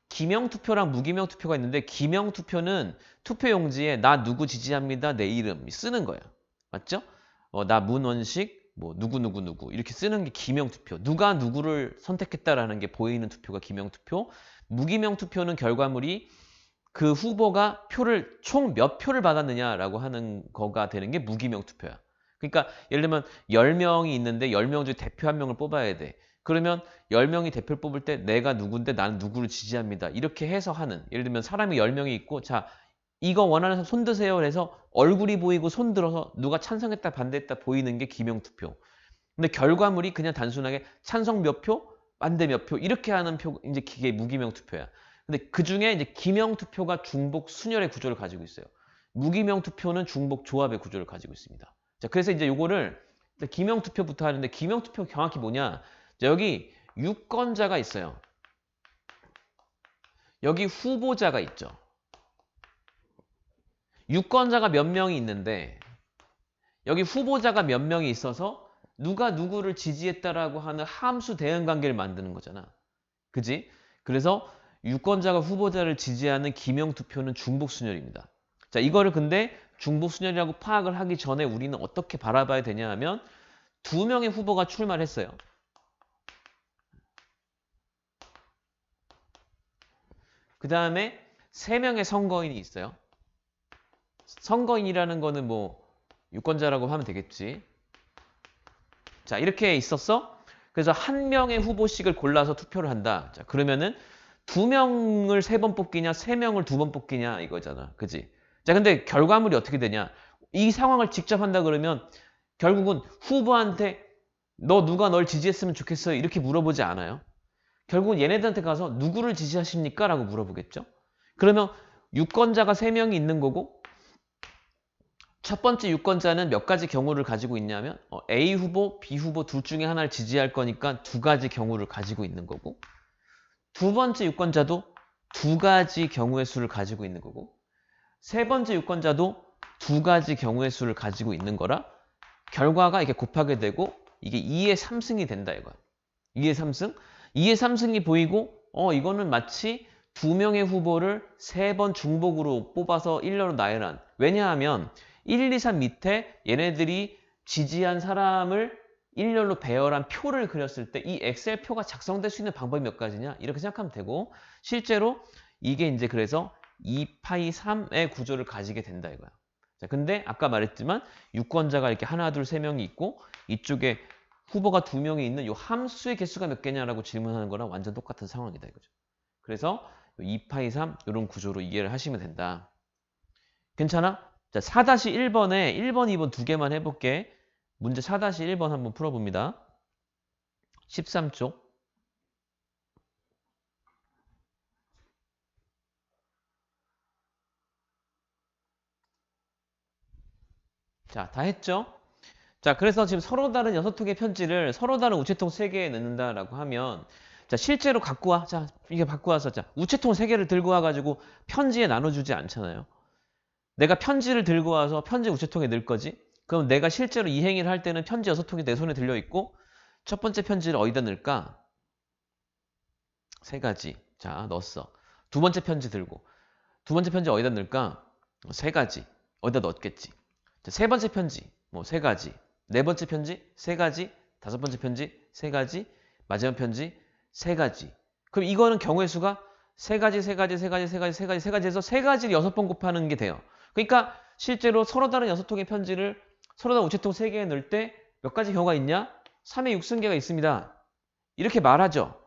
기명투표랑 무기명투표가 있는데 기명투표는 투표용지에 나 누구 지지합니다. 내 이름 쓰는 거예요. 맞죠? 나 문원식 뭐 누구 이렇게 쓰는 게 기명투표. 누가 누구를 선택했다라는 게 보이는 투표가 기명투표. 무기명투표는 결과물이 그 후보가 총 몇 표를 받았느냐라고 하는 거가 되는 게 무기명투표야. 그러니까 예를 들면 10명이 있는데 10명 중에 대표 한 명을 뽑아야 돼. 그러면 10명이 대표를 뽑을 때 내가 누군데 나는 누구를 지지합니다. 이렇게 해서 하는. 예를 들면 사람이 10명이 있고 자 이거 원하는 사람 손 드세요. 그래서 얼굴이 보이고 손 들어서 누가 찬성했다 반대했다 보이는 게 기명투표. 근데 결과물이 그냥 단순하게 찬성 몇 표, 반대 몇 표 이렇게 하는 표 이제 그게 무기명투표야. 근데 그 중에 이제 기명투표가 중복 순열의 구조를 가지고 있어요. 무기명투표는 중복 조합의 구조를 가지고 있습니다. 자, 그래서 이제 요거를 기명투표부터 하는데 기명투표 정확히 뭐냐? 자, 여기 유권자가 있어요. 여기 후보자가 있죠. 유권자가 몇 명이 있는데 여기 후보자가 몇 명이 있어서 누가 누구를 지지했다라고 하는 함수 대응 관계를 만드는 거잖아. 그지? 그래서 유권자가 후보자를 지지하는 기명 투표는 중복 순열입니다. 자, 이거를 근데 중복 순열이라고 파악을 하기 전에 우리는 어떻게 바라봐야 되냐 하면 두 명의 후보가 출마를 했어요. 그 다음에 세 명의 선거인이 있어요. 선거인이라는 거는 뭐 유권자라고 하면 되겠지. 자, 이렇게 있었어. 그래서 한 명의 후보씩을 골라서 투표를 한다. 자, 그러면은 두 명을 세 번 뽑기냐, 세 명을 두 번 뽑기냐 이거잖아. 그지? 자, 근데 결과물이 어떻게 되냐? 이 상황을 직접 한다 그러면 결국은 후보한테 너 누가 널 지지했으면 좋겠어요? 이렇게 물어보지 않아요. 결국은 얘네들한테 가서 누구를 지지하십니까? 라고 물어보겠죠. 그러면 유권자가 세 명이 있는 거고 첫 번째 유권자는 몇 가지 경우를 가지고 있냐면 A 후보, B 후보 둘 중에 하나를 지지할 거니까 두 가지 경우를 가지고 있는 거고 두 번째 유권자도 두 가지 경우의 수를 가지고 있는 거고 세 번째 유권자도 두 가지 경우의 수를 가지고 있는 거라 결과가 이렇게 곱하게 되고 이게 2의 3승이 된다 이거야. 2의 3승? 2의 3승이 보이고 이거는 마치 두 명의 후보를 세 번 중복으로 뽑아서 일렬로 나열한 왜냐하면 1, 2, 3 밑에 얘네들이 지지한 사람을 일렬로 배열한 표를 그렸을 때 이 엑셀표가 작성될 수 있는 방법이 몇 가지냐? 이렇게 생각하면 되고 실제로 이게 이제 그래서 2파이 3의 구조를 가지게 된다 이거야. 자, 근데 아까 말했지만 유권자가 이렇게 하나, 둘, 세 명이 있고 이쪽에 후보가 두 명이 있는 이 함수의 개수가 몇 개냐라고 질문하는 거랑 완전 똑같은 상황이다 이거죠. 그래서 2파이 3 이런 구조로 이해를 하시면 된다. 괜찮아? 자, 4-1번에 1번, 2번 두 개만 해볼게. 문제 4-1번 한번 풀어봅니다. 13쪽. 자, 다 했죠? 자, 그래서 지금 서로 다른 6통의 편지를 서로 다른 우체통 3개에 넣는다라고 하면 자, 실제로 갖고 와. 자, 이게 갖고 와서 자, 우체통 3개를 들고 와가지고 편지에 나눠주지 않잖아요. 내가 편지를 들고 와서 편지 우체통에 넣을 거지? 그럼 내가 실제로 이 행위를 할 때는 편지 6통이 내 손에 들려있고 첫 번째 편지를 어디다 넣을까? 세 가지. 자, 넣었어. 두 번째 편지 들고. 두 번째 편지 어디다 넣을까? 세 가지. 어디다 넣었겠지. 자, 세 번째 편지. 뭐 세 가지. 네 번째 편지. 세 가지. 다섯 번째 편지. 세 가지. 마지막 편지. 세 가지. 그럼 이거는 경우의 수가 세 가지, 세 가지, 세 가지, 세 가지, 세 가지, 세 가지 해서 세 가지를 6번 곱하는 게 돼요. 그러니까 실제로 서로 다른 6통의 편지를 서로 다른 우체통 3개에 넣을 때 몇 가지 경우가 있냐? 3의 6승계가 있습니다. 이렇게 말하죠.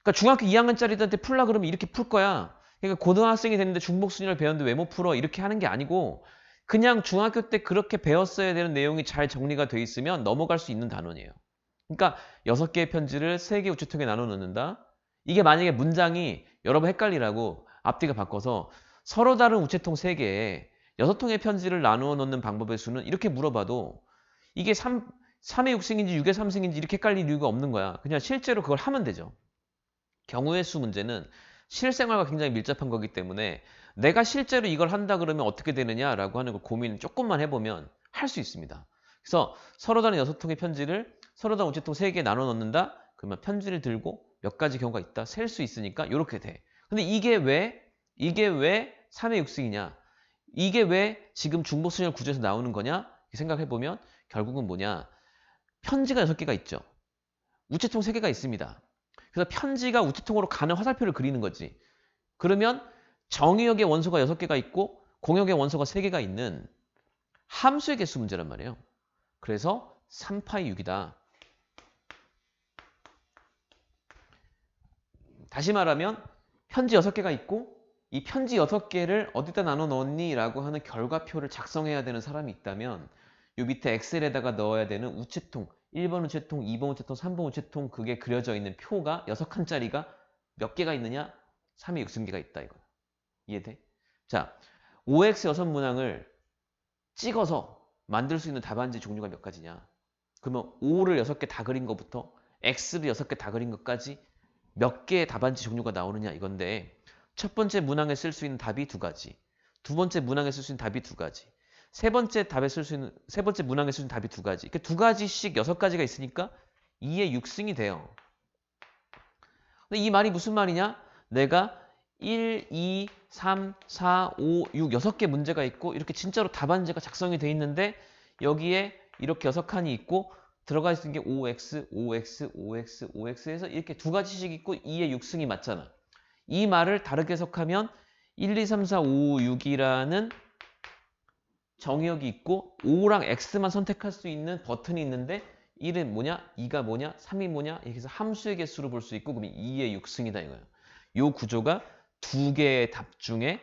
그러니까 중학교 2학년짜리들한테 풀라 그러면 이렇게 풀 거야. 그러니까 고등학생이 됐는데 중복순위를 배웠는데 왜 못 풀어? 이렇게 하는 게 아니고 그냥 중학교 때 그렇게 배웠어야 되는 내용이 잘 정리가 돼 있으면 넘어갈 수 있는 단원이에요. 그러니까 6개의 편지를 3개 우체통에 나눠 넣는다. 이게 만약에 문장이 여러 번 헷갈리라고 앞뒤가 바꿔서 서로 다른 우체통 3개에 6통의 편지를 나누어 넣는 방법의 수는 이렇게 물어봐도 이게 3의 6승인지 6의 3승인지 이렇게 헷갈릴 이유가 없는 거야. 그냥 실제로 그걸 하면 되죠. 경우의 수 문제는 실생활과 굉장히 밀접한 거기 때문에 내가 실제로 이걸 한다 그러면 어떻게 되느냐라고 하는 걸 고민 조금만 해보면 할 수 있습니다. 그래서 서로 다른 6통의 편지를 서로 다른 우체통 3개에 나눠 넣는다? 그러면 편지를 들고 몇 가지 경우가 있다. 셀 수 있으니까 이렇게 돼. 근데 이게 왜 3의 6승이냐? 이게 왜 지금 중복순열 구조에서 나오는 거냐? 생각해보면 결국은 뭐냐? 편지가 6개가 있죠. 우체통 3개가 있습니다. 그래서 편지가 우체통으로 가는 화살표를 그리는 거지. 그러면 정의역의 원소가 6개가 있고 공역의 원소가 3개가 있는 함수의 개수 문제란 말이에요. 그래서 3파이 6이다. 다시 말하면 편지 6개가 있고 이 편지 6개를 어디다 나눠 넣었니? 라고 하는 결과표를 작성해야 되는 사람이 있다면 요 밑에 엑셀에다가 넣어야 되는 우체통 1번 우체통, 2번 우체통, 3번 우체통 그게 그려져 있는 표가 6칸짜리가 몇 개가 있느냐? 3의 6승계가 있다 이거야. 이해돼? 자, OX 6문항을 찍어서 만들 수 있는 답안지 종류가 몇 가지냐? 그러면 O를 6개 다 그린 것부터 X를 6개 다 그린 것까지 몇 개의 답안지 종류가 나오느냐 이건데 첫 번째 문항에 쓸 수 있는 답이 2가지 두 번째 문항에 쓸 수 있는 답이 2가지 세 번째 답에 쓸 수 있는, 세 번째 문항에 쓸 수 있는 답이 두 가지. 그 두 가지씩 6가지가 있으니까 2의 6승이 돼요. 근데 이 말이 무슨 말이냐? 내가 1, 2, 3, 4, 5, 6, 6개 문제가 있고 이렇게 진짜로 답안지가 작성이 돼 있는데 여기에 이렇게 6칸이 있고 들어가 있는 게 5x, 5x, 5x, 5x 해서 이렇게 두 가지씩 있고 2의 6승이 맞잖아. 이 말을 다르게 해석하면 1, 2, 3, 4, 5, 6이라는 정의역이 있고 5랑 x만 선택할 수 있는 버튼이 있는데 1은 뭐냐? 2가 뭐냐? 3이 뭐냐? 이렇게 해서 함수의 개수로 볼 수 있고 그러면 2의 6승이다 이거예요. 이 구조가 두 개의 답 중에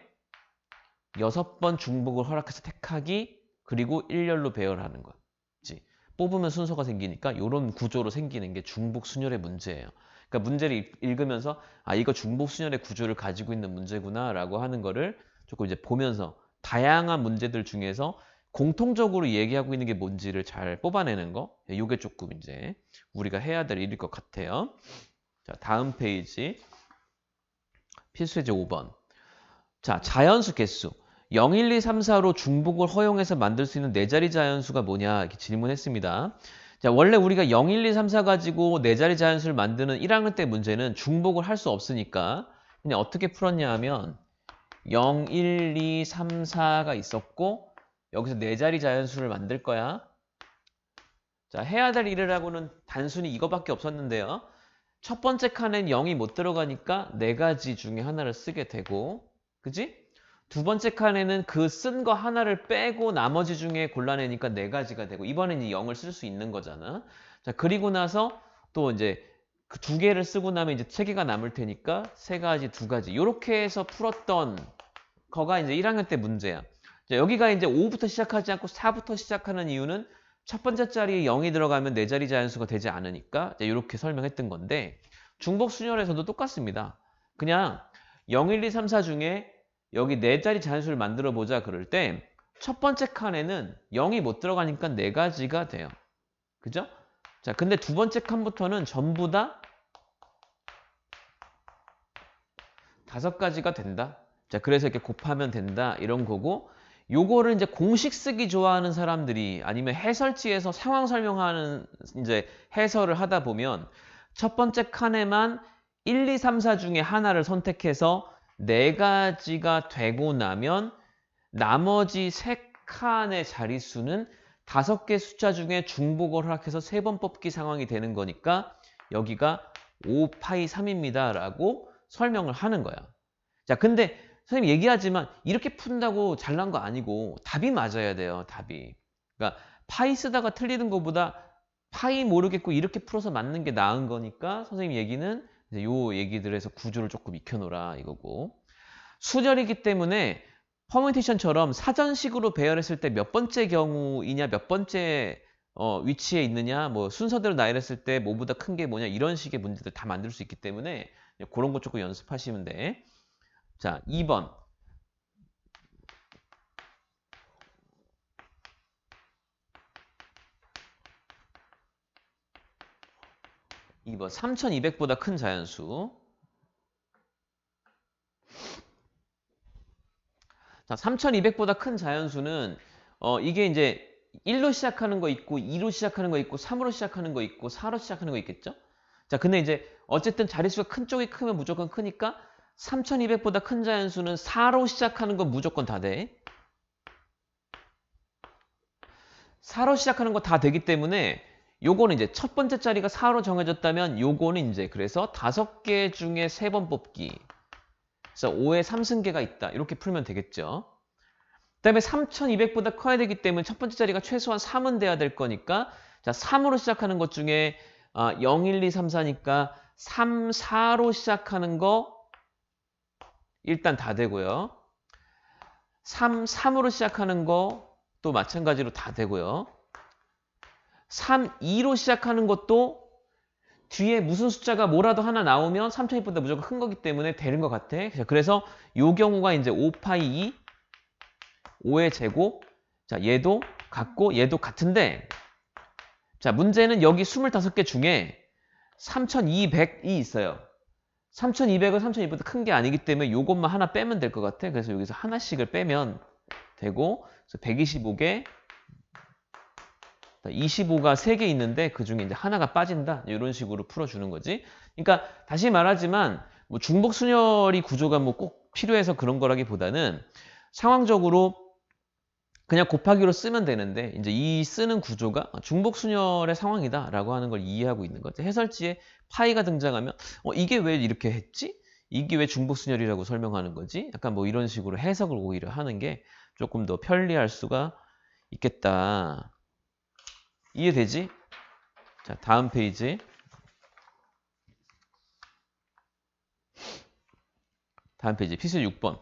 6번 중복을 허락해서 택하기 그리고 일렬로 배열하는 거지. 뽑으면 순서가 생기니까 이런 구조로 생기는 게 중복 순열의 문제예요. 그러니까 문제를 읽으면서 아 이거 중복 순열의 구조를 가지고 있는 문제구나 라고 하는 거를 조금 이제 보면서 다양한 문제들 중에서 공통적으로 얘기하고 있는 게 뭔지를 잘 뽑아내는 거. 이게 조금 이제 우리가 해야 될 일일 것 같아요. 자, 다음 페이지. 필수예제 5번. 자, 자연수 개수. 0, 1, 2, 3, 4로 중복을 허용해서 만들 수 있는 4자리 자연수가 뭐냐 이렇게 질문했습니다. 자, 원래 우리가 0, 1, 2, 3, 4 가지고 4자리 자연수를 만드는 1학년 때 문제는 중복을 할 수 없으니까 그냥 어떻게 풀었냐 하면 0, 1, 2, 3, 4가 있었고 여기서 4자리 자연수를 만들 거야. 자, 해야 될 일이라고는 단순히 이거밖에 없었는데요. 첫 번째 칸엔 0이 못 들어가니까 4가지 중에 하나를 쓰게 되고 그지? 두 번째 칸에는 그 쓴 거 하나를 빼고 나머지 중에 골라내니까 4가지가 되고 이번엔 이 0을 쓸 수 있는 거잖아. 자, 그리고 나서 또 이제 그 2개를 쓰고 나면 이제 3개가 남을 테니까 3가지, 2가지 이렇게 해서 풀었던 거가 이제 1학년 때 문제야. 자, 여기가 이제 5부터 시작하지 않고 4부터 시작하는 이유는 첫 번째 자리에 0이 들어가면 4자리 자연수가 되지 않으니까 이렇게 설명했던 건데 중복 순열에서도 똑같습니다. 그냥 0, 1, 2, 3, 4 중에 여기 4자리 자연수를 만들어 보자 그럴 때 첫 번째 칸에는 0이 못 들어가니까 4가지가 돼요. 그죠? 자, 근데 두 번째 칸부터는 전부 다 5가지가 된다. 자, 그래서 이렇게 곱하면 된다. 이런 거고 요거를 이제 공식 쓰기 좋아하는 사람들이 아니면 해설지에서 상황 설명하는 이제 해설을 하다 보면 첫 번째 칸에만 1, 2, 3, 4 중에 하나를 선택해서 4가지가 되고 나면 나머지 3칸의 자릿수는 5개 숫자 중에 중복을 허락해서 3번 뽑기 상황이 되는 거니까 여기가 5파이 3입니다 라고 설명을 하는 거야. 자, 근데 선생님 얘기하지만 이렇게 푼다고 잘난 거 아니고 답이 맞아야 돼요. 답이. 그러니까 파이 쓰다가 틀리는 것보다 파이 모르겠고 이렇게 풀어서 맞는 게 나은 거니까 선생님 얘기는 이제 요 얘기들에서 구조를 조금 익혀놓으라 이거고. 수열이기 때문에 퍼뮤테이션처럼 사전식으로 배열했을 때 몇 번째 경우이냐 몇 번째 위치에 있느냐 뭐 순서대로 나열했을 때 뭐보다 큰 게 뭐냐 이런 식의 문제들 다 만들 수 있기 때문에 그런 거 조금 연습하시면 돼. 자, 2번. 2번. 3200보다 큰 자연수. 자, 3200보다 큰 자연수는 이게 이제 1로 시작하는 거 있고 2로 시작하는 거 있고 3으로 시작하는 거 있고 4로 시작하는 거 있겠죠? 자, 근데 이제 어쨌든 자릿수가 큰 쪽이 크면 무조건 크니까 3200보다 큰 자연수는 4로 시작하는 건 무조건 다 돼. 4로 시작하는 거 다 되기 때문에 요거는 이제 첫 번째 자리가 4로 정해졌다면 요거는 이제 그래서 5개 중에 3번 뽑기. 그래서 5에 3승계가 있다. 이렇게 풀면 되겠죠. 그 다음에 3200보다 커야 되기 때문에 첫 번째 자리가 최소한 3은 돼야 될 거니까 자 3으로 시작하는 것 중에 0, 1, 2, 3, 4니까 3, 4로 시작하는 거 일단 다 되고요. 3, 3으로 시작하는 거 또 마찬가지로 다 되고요. 3, 2로 시작하는 것도 뒤에 무슨 숫자가 뭐라도 하나 나오면 3200보다 무조건 큰 거기 때문에 되는 것 같아. 그래서 요 경우가 이제 5파이 2, 5의 제곱. 자, 얘도 같고 얘도 같은데 자, 문제는 여기 25개 중에 3200이 있어요. 3200은 3200보다 큰 게 아니기 때문에 요것만 하나 빼면 될 것 같아. 그래서 여기서 하나씩을 빼면 되고 그래서 125개, 25가 3개 있는데 그 중에 이제 하나가 빠진다. 이런 식으로 풀어주는 거지. 그러니까 다시 말하지만 뭐 중복순열이 구조가 뭐 꼭 필요해서 그런 거라기보다는 상황적으로 그냥 곱하기로 쓰면 되는데 이제 이 쓰는 구조가 중복순열의 상황이다라고 하는 걸 이해하고 있는 거죠. 해설지에 파이가 등장하면 이게 왜 이렇게 했지? 이게 왜 중복순열이라고 설명하는 거지? 약간 뭐 이런 식으로 해석을 오히려 하는 게 조금 더 편리할 수가 있겠다. 이해되지? 자, 다음 페이지. 다음 페이지. 피스 6번.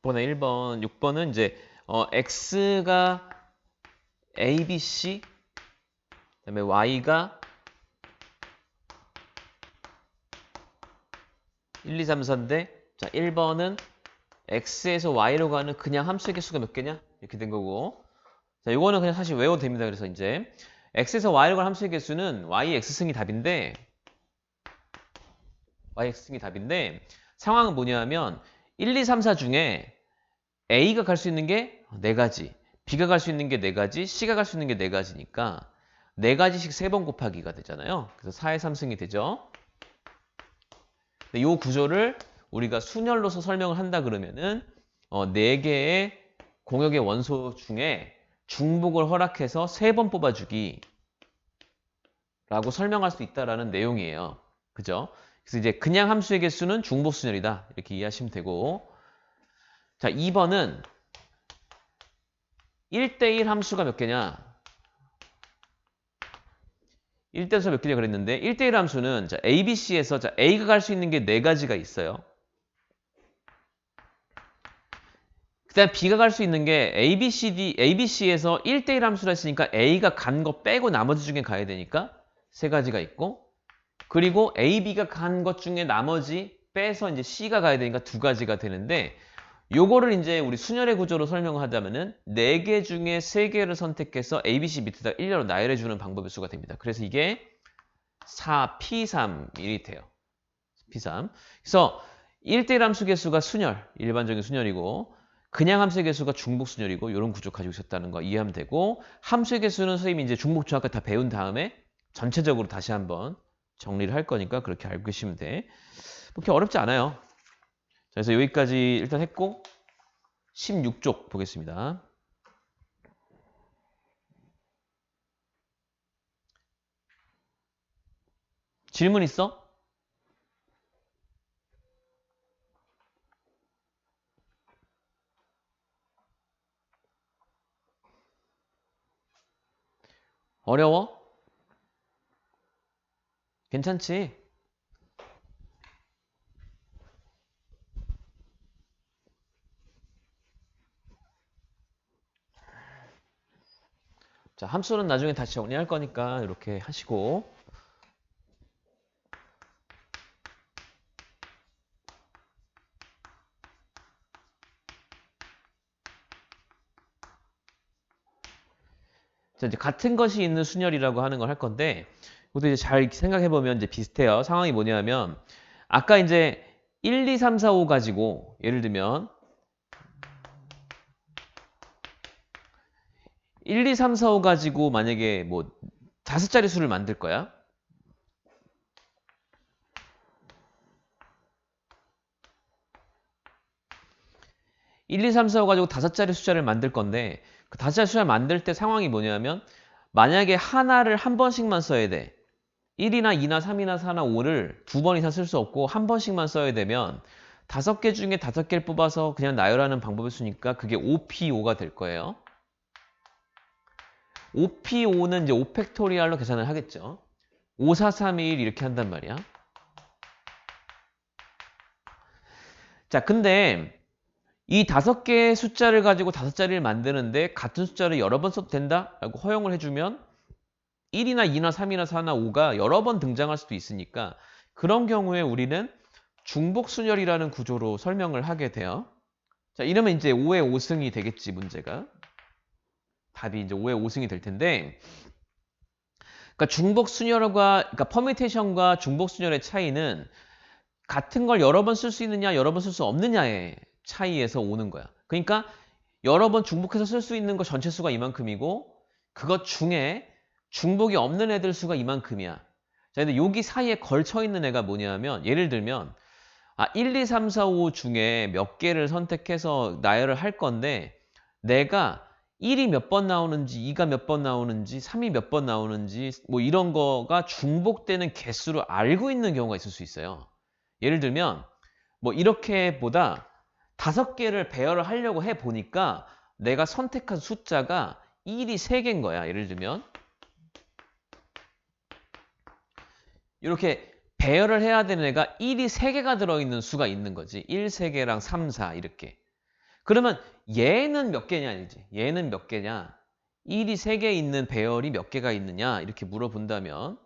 번에 1번, 6번은 이제 x가 ABC, 그다음에 y가 1, 2, 3, 4인데 자, 1번은 x에서 y로 가는 그냥 함수의 개수가 몇 개냐? 이렇게 된 거고. 자, 이거는 그냥 사실 외워도 됩니다. 그래서 이제 x에서 y로 가는 함수의 개수는 y x승이 답인데 y x승이 답인데 상황은 뭐냐면 1, 2, 3, 4 중에 A가 갈 수 있는 게 4가지, B가 갈 수 있는 게 4가지, C가 갈 수 있는 게 4가지니까 4가지씩 3번 곱하기가 되잖아요. 그래서 4의 3승이 되죠. 이 구조를 우리가 순열로서 설명을 한다 그러면은 4개의 공역의 원소 중에 중복을 허락해서 3번 뽑아주기 라고 설명할 수 있다라는 내용이에요. 그죠? 그래서 이제 그냥 함수의 개수는 중복순열이다. 이렇게 이해하시면 되고 자, 2번은 1대1 함수가 몇 개냐? 1대1에서 몇 개냐 그랬는데 1대1 함수는 자, ABC에서 자, A가 갈 수 있는 게 4가지가 있어요. 그 다음 B가 갈 수 있는 게 ABC에서 1대1 함수라 했으니까 A가 간 거 빼고 나머지 중에 가야 되니까 3가지가 있고 그리고 AB가 간 것 중에 나머지 빼서 이제 C가 가야 되니까 2가지가 되는데 요거를 이제 우리 순열의 구조로 설명하자면은 4개 중에 3개를 선택해서 ABC 밑에다 1렬로 나열해주는 방법의 수가 됩니다. 그래서 이게 4P3이 돼요. P3. 그래서 1대1 함수 개수가 순열, 일반적인 순열이고 그냥 함수의 개수가 중복 순열이고 이런 구조 가지고 있었다는 거 이해하면 되고 함수의 개수는 선생님이 이제 중복 중학교 다 배운 다음에 전체적으로 다시 한번 정리를 할 거니까 그렇게 알고 계시면 돼. 그렇게 어렵지 않아요. 자, 그래서 여기까지 일단 했고 16쪽 보겠습니다. 질문 있어? 어려워? 괜찮지? 자, 함수는 나중에 다시 정리할 거니까 이렇게 하시고 자, 이제 같은 것이 있는 순열이라고 하는 걸 할 건데 이것도 이제 잘 생각해 보면 이제 비슷해요. 상황이 뭐냐면 아까 이제 1, 2, 3, 4, 5 가지고 예를 들면 1, 2, 3, 4, 5 가지고 만약에 뭐 5자리 수를 만들 거야. 1, 2, 3, 4, 5 가지고 5자리 숫자를 만들 건데 그 5자리 숫자를 만들 때 상황이 뭐냐면 만약에 하나를 한 번씩만 써야 돼. 1이나 2나 3이나 4나 5를 2번 이상 쓸 수 없고 한 번씩만 써야 되면 5개 중에 5개를 뽑아서 그냥 나열하는 방법을 쓰니까 그게 5P5가 될 거예요. 5P5는 이제 5팩토리얼로 계산을 하겠죠. 5, 4, 3, 2, 1 이렇게 한단 말이야. 자, 근데 이 5개의 숫자를 가지고 5자리를 만드는데 같은 숫자를 여러 번 써도 된다? 라고 허용을 해주면 1이나 2나 3이나 4나 5가 여러 번 등장할 수도 있으니까 그런 경우에 우리는 중복순열이라는 구조로 설명을 하게 돼요. 자, 이러면 이제 5의 5승이 되겠지, 문제가. 답이 이제 5의 5승이 될 텐데 그러니까 그러니까 퍼뮤테이션과 중복순열의 차이는 같은 걸 여러 번 쓸 수 있느냐, 여러 번 쓸 수 없느냐의 차이에서 오는 거야. 그러니까 여러 번 중복해서 쓸 수 있는 거 전체 수가 이만큼이고 그것 중에 중복이 없는 애들 수가 이만큼이야. 자, 근데 여기 사이에 걸쳐 있는 애가 뭐냐면 예를 들면 1, 2, 3, 4, 5 중에 몇 개를 선택해서 나열을 할 건데 내가 1이 몇 번 나오는지 2가 몇 번 나오는지 3이 몇 번 나오는지 뭐 이런 거가 중복되는 개수를 알고 있는 경우가 있을 수 있어요. 예를 들면 뭐 이렇게보다 5개를 배열을 하려고 해보니까 내가 선택한 숫자가 1이 3개인 거야. 예를 들면 이렇게 배열을 해야 되는 애가 1이 3개가 들어있는 수가 있는 거지. 1, 3개랑 3, 4 이렇게. 그러면 얘는 몇 개냐 이제. 얘는 몇 개냐. 1이 3개 있는 배열이 몇 개가 있느냐 이렇게 물어본다면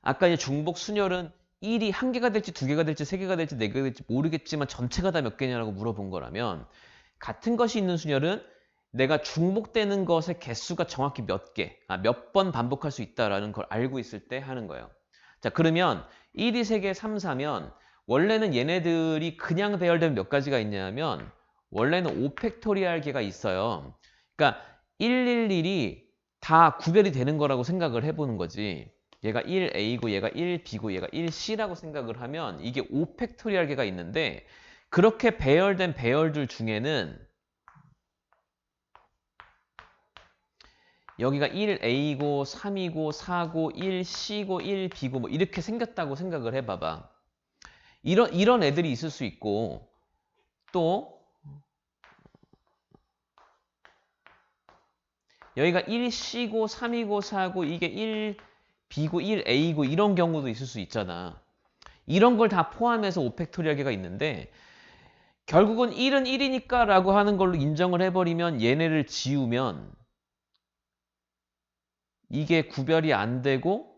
아까 이제 중복 순열은 1이 1개가 될지 2개가 될지 3개가 될지 4개가 될지 모르겠지만 전체가 다 몇 개냐라고 물어본 거라면 같은 것이 있는 순열은 내가 중복되는 것의 개수가 정확히 몇 개, 몇 번 반복할 수 있다라는 걸 알고 있을 때 하는 거예요. 자, 그러면 1이 3개, 3, 4면 원래는 얘네들이 그냥 배열되면 몇 가지가 있냐면 원래는 5팩토리얼 개가 있어요. 그러니까 111이 다 구별이 되는 거라고 생각을 해보는 거지. 얘가 1A고 얘가 1B고 얘가 1C라고 생각을 하면 이게 5팩토리얼 개가 있는데 그렇게 배열된 배열들 중에는 여기가 1A고 3이고 4고 1C고 1B고 뭐 이렇게 생겼다고 생각을 해봐봐. 이런 애들이 있을 수 있고 또 여기가 1C고 3이고 4고 이게 1B고 1A고 이런 경우도 있을 수 있잖아. 이런 걸 다 포함해서 5팩토리얼 개가 있는데 결국은 1은 1이니까 라고 하는 걸로 인정을 해버리면 얘네를 지우면 이게 구별이 안 되고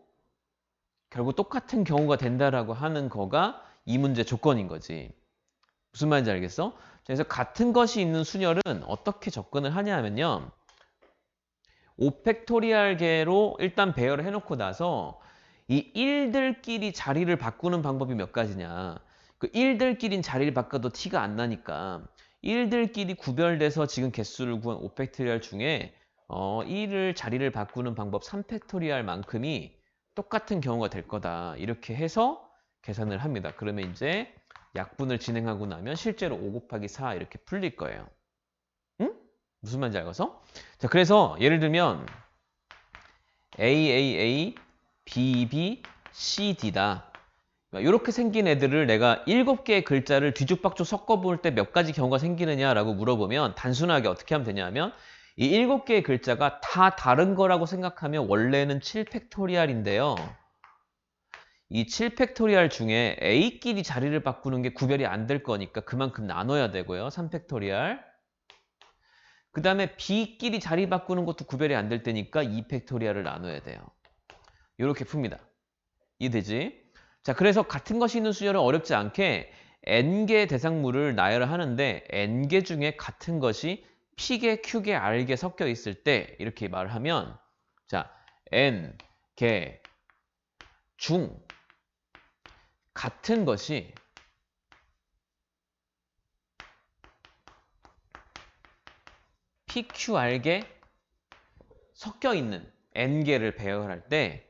결국 똑같은 경우가 된다라고 하는 거가 이 문제 조건인 거지. 무슨 말인지 알겠어? 그래서 같은 것이 있는 순열은 어떻게 접근을 하냐면요. 5팩토리얼 개로 일단 배열을 해놓고 나서 이 1들끼리 자리를 바꾸는 방법이 몇 가지냐. 그 1들끼리는 자리를 바꿔도 티가 안 나니까 1들끼리 구별돼서 지금 개수를 구한 5팩토리얼 중에 1을 자리를 바꾸는 방법 3팩토리얼만큼이 똑같은 경우가 될 거다. 이렇게 해서 계산을 합니다. 그러면 이제 약분을 진행하고 나면 실제로 5 곱하기 4 이렇게 풀릴 거예요. 응? 무슨 말인지 알겠어? 자, 그래서 예를 들면 AAA, BB, CD다. 이렇게 생긴 애들을 내가 7개의 글자를 뒤죽박죽 섞어볼 때 몇 가지 경우가 생기느냐라고 물어보면 단순하게 어떻게 하면 되냐면 이 7개의 글자가 다 다른 거라고 생각하면 원래는 7팩토리얼인데요. 이 7팩토리얼 중에 A끼리 자리를 바꾸는 게 구별이 안 될 거니까 그만큼 나눠야 되고요. 3팩토리얼. 그 다음에 B끼리 자리 바꾸는 것도 구별이 안 될 테니까 2팩토리얼을 나눠야 돼요. 이렇게 풉니다. 이해되지? 자, 그래서 같은 것이 있는 수열은 어렵지 않게 N개 대상물을 나열을 하는데 N개 중에 같은 것이 P개, Q개, R개 섞여 있을 때 이렇게 말을 하면 자, N, 개, 중 같은 것이 PQR개 섞여 있는 N개를 배열할 때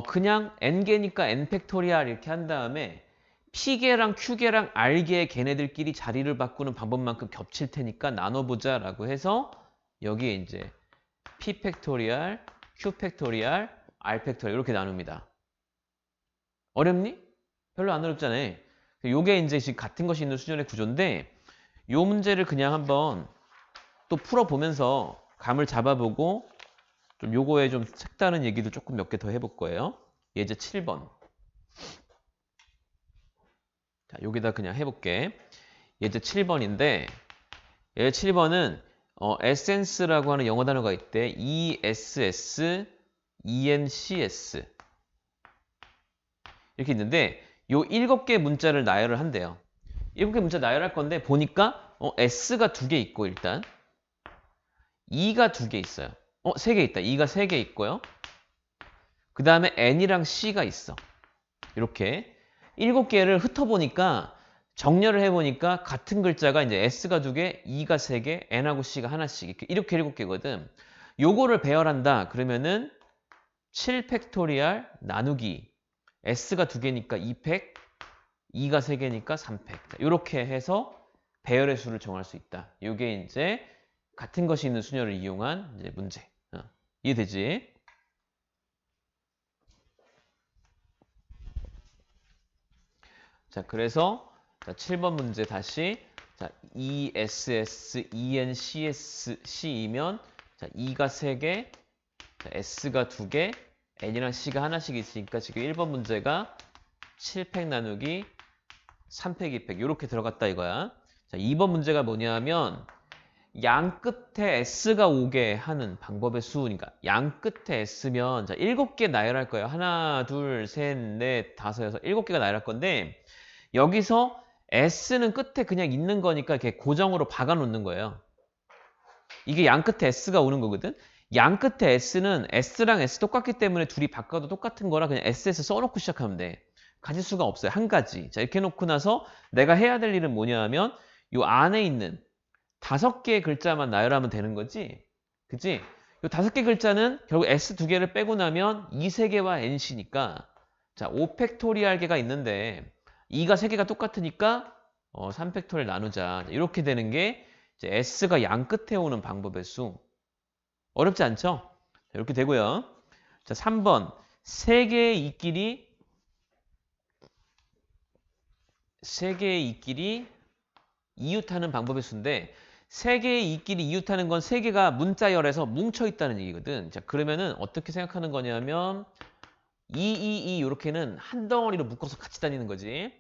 그냥 N개니까 N팩토리얼 이렇게 한 다음에 P개랑 Q개랑 R개의 걔네들끼리 자리를 바꾸는 방법만큼 겹칠 테니까 나눠보자 라고 해서 여기에 이제 P팩토리얼, Q팩토리얼, R팩토리얼 이렇게 나눕니다. 어렵니? 별로 안 어렵잖아요. 요게 이제 지금 같은 것이 있는 수준의 구조인데 요 문제를 그냥 한번 또 풀어보면서 감을 잡아보고 좀 요거에 좀 색다른 얘기도 조금 몇 개 더 해볼 거예요. 예제 7번. 자, 여기다 그냥 해볼게. 예제 7번인데 예제 7번은 essence라고 하는 영어 단어가 있대. ESS, ENCS 이렇게 있는데 요 7개 문자를 나열을 한대요. 7개 문자 나열할 건데 보니까 S가 2개 있고 일단 E가 2개 있어요. 3개 있다. E가 3개 있고요. 그 다음에 n이랑 c가 있어. 이렇게 7개를 흩어보니까 정렬을 해보니까 같은 글자가 이제 s가 2개, e가 3개, n하고 c가 하나씩 이렇게 7개거든. 요거를 배열한다 그러면은 7 팩토리얼 나누기 s가 2개니까 2팩, e가 3개니까 3팩. 이렇게 해서 배열의 수를 정할 수 있다. 이게 이제 같은 것이 있는 수녀를 이용한 이제 문제. 이해되지? 자, 그래서 자, 7번 문제 다시 자, ESS, EN, C이면 자, E가 3개, 자, S가 2개, N이랑 C가 하나씩 있으니까 지금 1번 문제가 7팩 나누기 3팩, 2팩 이렇게 들어갔다 이거야. 자, 2번 문제가 뭐냐면 양 끝에 S가 오게 하는 방법의 수니까 양 끝에 S면 자, 7개 나열할 거예요. 하나, 둘, 셋, 넷, 다섯, 여섯, 7개가 나열할 건데 여기서 S는 끝에 그냥 있는 거니까 이렇게 고정으로 박아 놓는 거예요. 이게 양 끝에 S가 오는 거거든. 양 끝에 S는 S랑 S 똑같기 때문에 둘이 바꿔도 똑같은 거라 그냥 SS 써놓고 시작하면 돼. 가질 수가 없어요. 한 가지. 자, 이렇게 놓고 나서 내가 해야 될 일은 뭐냐 하면 요 안에 있는 5개의 글자만 나열하면 되는 거지. 그치? 요 5개 글자는 결국 S 2개를 빼고 나면 2, 3개와 NC니까 자, 5팩토리얼 개가 있는데 2가 3개가 똑같으니까 3팩토리얼 나누자. 이렇게 되는 게 이제 S가 양 끝에 오는 방법의 수. 어렵지 않죠? 이렇게 되고요. 자, 3번. 3개의 이끼리 이웃하는 방법의 수인데 3개의 이끼리 이웃하는 건 3개가 문자열에서 뭉쳐 있다는 얘기거든. 자, 그러면은 어떻게 생각하는 거냐면 2, 이렇게는 한 덩어리로 묶어서 같이 다니는 거지.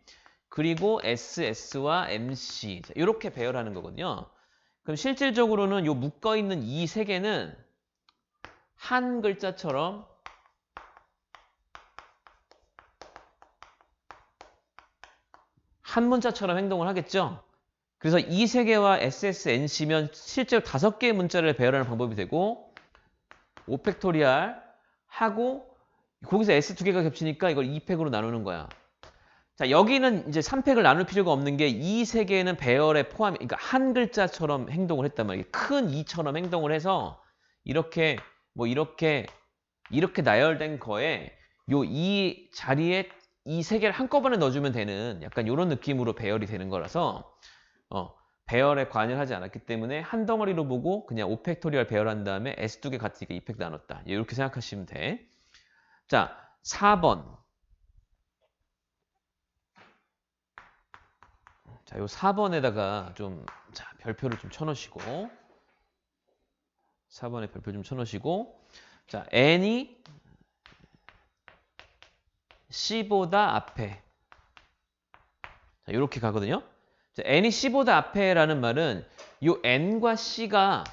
그리고 SS와 MC 이렇게 배열하는 거거든요. 그럼 실질적으로는 요 묶어있는 이 3개는 한 글자처럼 한 문자처럼 행동을 하겠죠. 그래서 이 3개와 SSNC면 실제로 5개의 문자를 배열하는 방법이 되고 5팩토리얼 하고 거기서 S 2개가 겹치니까 이걸 2팩으로 나누는 거야. 자, 여기는 이제 3팩을 나눌 필요가 없는 게 이 3개는 배열에 포함, 그러니까 한 글자처럼 행동을 했단 말이에요. 큰 2처럼 행동을 해서 이렇게 뭐 이렇게 나열된 거에 요 이 자리에 이 3개를 한꺼번에 넣어주면 되는 약간 이런 느낌으로 배열이 되는 거라서 배열에 관여를 하지 않았기 때문에 한 덩어리로 보고 그냥 5팩토리얼 배열한 다음에 S 2개 같으니까 2팩 나눴다. 이렇게 생각하시면 돼. 자, 4번. 자, 요 4번에다가 좀, 자, 별표를 좀 쳐놓으시고, 4번에 별표 좀 쳐놓으시고, 자, n이 c보다 앞에. 자, 요렇게 가거든요. 자, n이 c보다 앞에라는 말은 요 n과 c가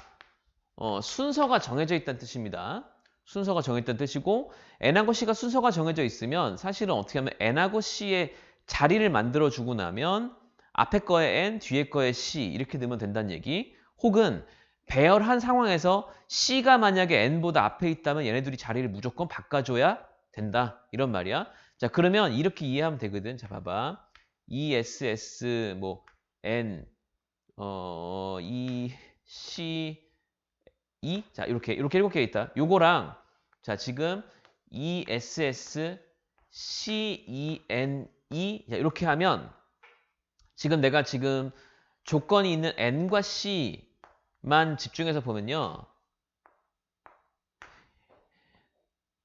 순서가 정해져 있다는 뜻입니다. 순서가 정해져 있다는 뜻이고, n하고 c가 순서가 정해져 있으면 사실은 어떻게 하면 n하고 c의 자리를 만들어주고 나면 앞에 거에 n, 뒤에 거에 c 이렇게 넣으면 된다는 얘기. 혹은 배열한 상황에서 c가 만약에 n보다 앞에 있다면 얘네들이 자리를 무조건 바꿔줘야 된다. 이런 말이야. 자, 그러면 이렇게 이해하면 되거든. 자, 봐봐. ESS 뭐 n E C 자, 이렇게 7개 있다. 요거랑 자, 지금 ESS CENE 자, 이렇게 하면 지금 내가 지금 조건이 있는 N과 C만 집중해서 보면요.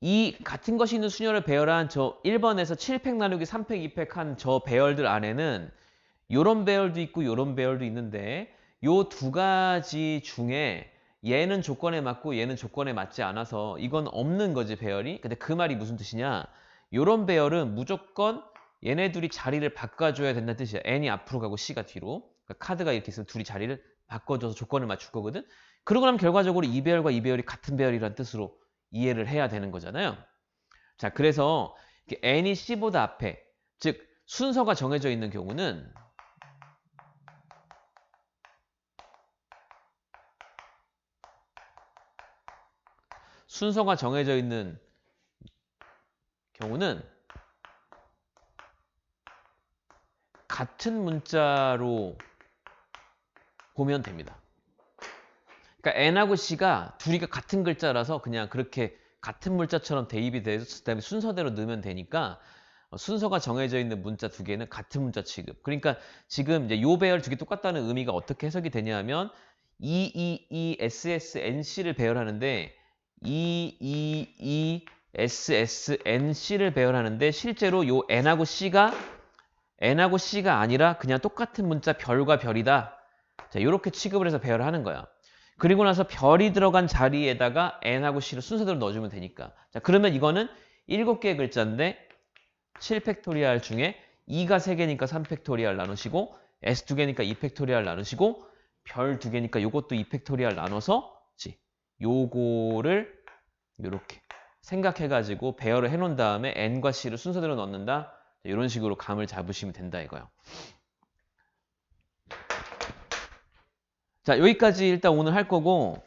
이 같은 것이 있는 수녀를 배열한 저 1번에서 7팩 나누기 3팩, 2팩 한 저 배열들 안에는 요런 배열도 있고 요런 배열도 있는데 요 두 가지 중에 얘는 조건에 맞고 얘는 조건에 맞지 않아서 이건 없는 거지 배열이. 근데 그 말이 무슨 뜻이냐? 요런 배열은 무조건 얘네 둘이 자리를 바꿔줘야 된다는 뜻이야. n이 앞으로 가고 c가 뒤로. 그러니까 카드가 이렇게 있으면 둘이 자리를 바꿔줘서 조건을 맞출 거거든. 그러고 나면 결과적으로 이 배열과 이 배열이 같은 배열이라는 뜻으로 이해를 해야 되는 거잖아요. 자, 그래서 n이 c보다 앞에, 즉 순서가 정해져 있는 경우는 순서가 정해져 있는 경우는 같은 문자로 보면 됩니다. 그러니까 N하고 C가 둘이가 같은 글자라서 그냥 그렇게 같은 문자처럼 대입이 돼서 그다음에 순서대로 넣으면 되니까 순서가 정해져 있는 문자 두 개는 같은 문자 취급. 그러니까 지금 이제 요 배열 두 개 똑같다는 의미가 어떻게 해석이 되냐면 EEESSNC를 배열하는데 EEESSNC를 배열하는데 실제로 요 N하고 C가 아니라 그냥 똑같은 문자 별과 별이다. 자, 요렇게 취급을 해서 배열을 하는 거야. 그리고 나서 별이 들어간 자리에다가 N하고 C를 순서대로 넣어주면 되니까. 자, 그러면 이거는 7개의 글자인데 7팩토리알 중에 2가 3개니까 3팩토리알 나누시고 S 2개니까 2팩토리알 나누시고 별 2개니까 요것도 2팩토리알 나눠서 요거를 요렇게 생각해가지고 배열을 해놓은 다음에 N과 C를 순서대로 넣는다. 이런 식으로 감을 잡으시면 된다 이거요. 자, 여기까지 일단 오늘 할 거고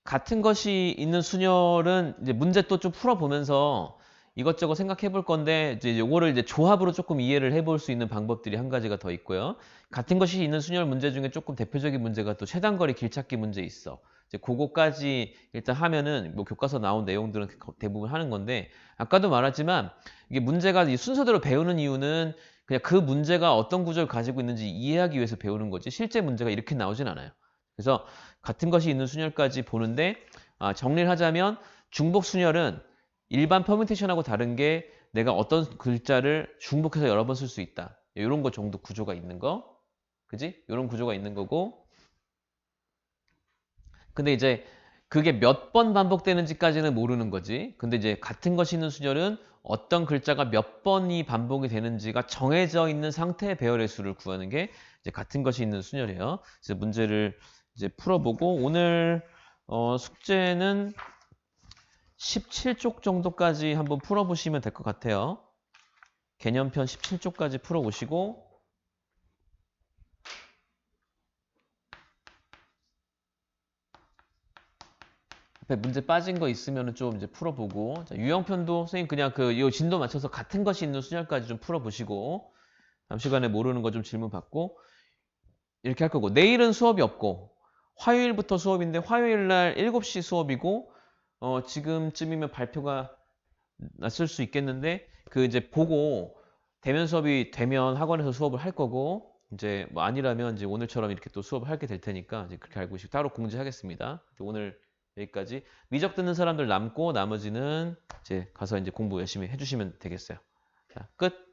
같은 것이 있는 순열은 이제 문제 또 좀 풀어보면서 이것저것 생각해 볼 건데 이제 요거를 이제 조합으로 조금 이해를 해볼 수 있는 방법들이 한 가지가 더 있고요. 같은 것이 있는 순열 문제 중에 조금 대표적인 문제가 또 최단거리 길찾기 문제 있어. 이제 그거까지 일단 하면은 뭐 교과서 나온 내용들은 대부분 하는 건데 아까도 말했지만 이게 문제가 이 순서대로 배우는 이유는 그냥 그 문제가 어떤 구조를 가지고 있는지 이해하기 위해서 배우는 거지 실제 문제가 이렇게 나오진 않아요. 그래서 같은 것이 있는 순열까지 보는데 정리를 하자면 중복 순열은 일반 퍼뮤테이션하고 다른 게 내가 어떤 글자를 중복해서 여러 번 쓸 수 있다. 이런 거 정도 구조가 있는 거. 그지? 이런 구조가 있는 거고. 근데 이제 그게 몇 번 반복되는지까지는 모르는 거지. 근데 이제 같은 것이 있는 순열은 어떤 글자가 몇 번이 반복이 되는지가 정해져 있는 상태의 배열의 수를 구하는 게 이제 같은 것이 있는 순열이에요. 그래서 문제를 이제 풀어보고 오늘 숙제는 17쪽 정도까지 한번 풀어보시면 될 것 같아요. 개념편 17쪽까지 풀어보시고 앞에 문제 빠진 거 있으면 좀 이제 풀어보고 자, 유형편도 선생님 그냥 요 진도 맞춰서 같은 것이 있는 순열까지 좀 풀어보시고 다음 시간에 모르는 거 좀 질문 받고 이렇게 할 거고 내일은 수업이 없고 화요일부터 수업인데 화요일 날 7시 수업이고 지금쯤이면 발표가 났을 수 있겠는데 그 이제 보고 대면 수업이 되면 학원에서 수업을 할 거고 이제 뭐 아니라면 이제 오늘처럼 이렇게 또 수업을 하게 될 테니까 이제 그렇게 알고 따로 공지하겠습니다. 오늘 여기까지 미적 듣는 사람들 남고 나머지는 이제 가서 이제 공부 열심히 해주시면 되겠어요. 자, 끝.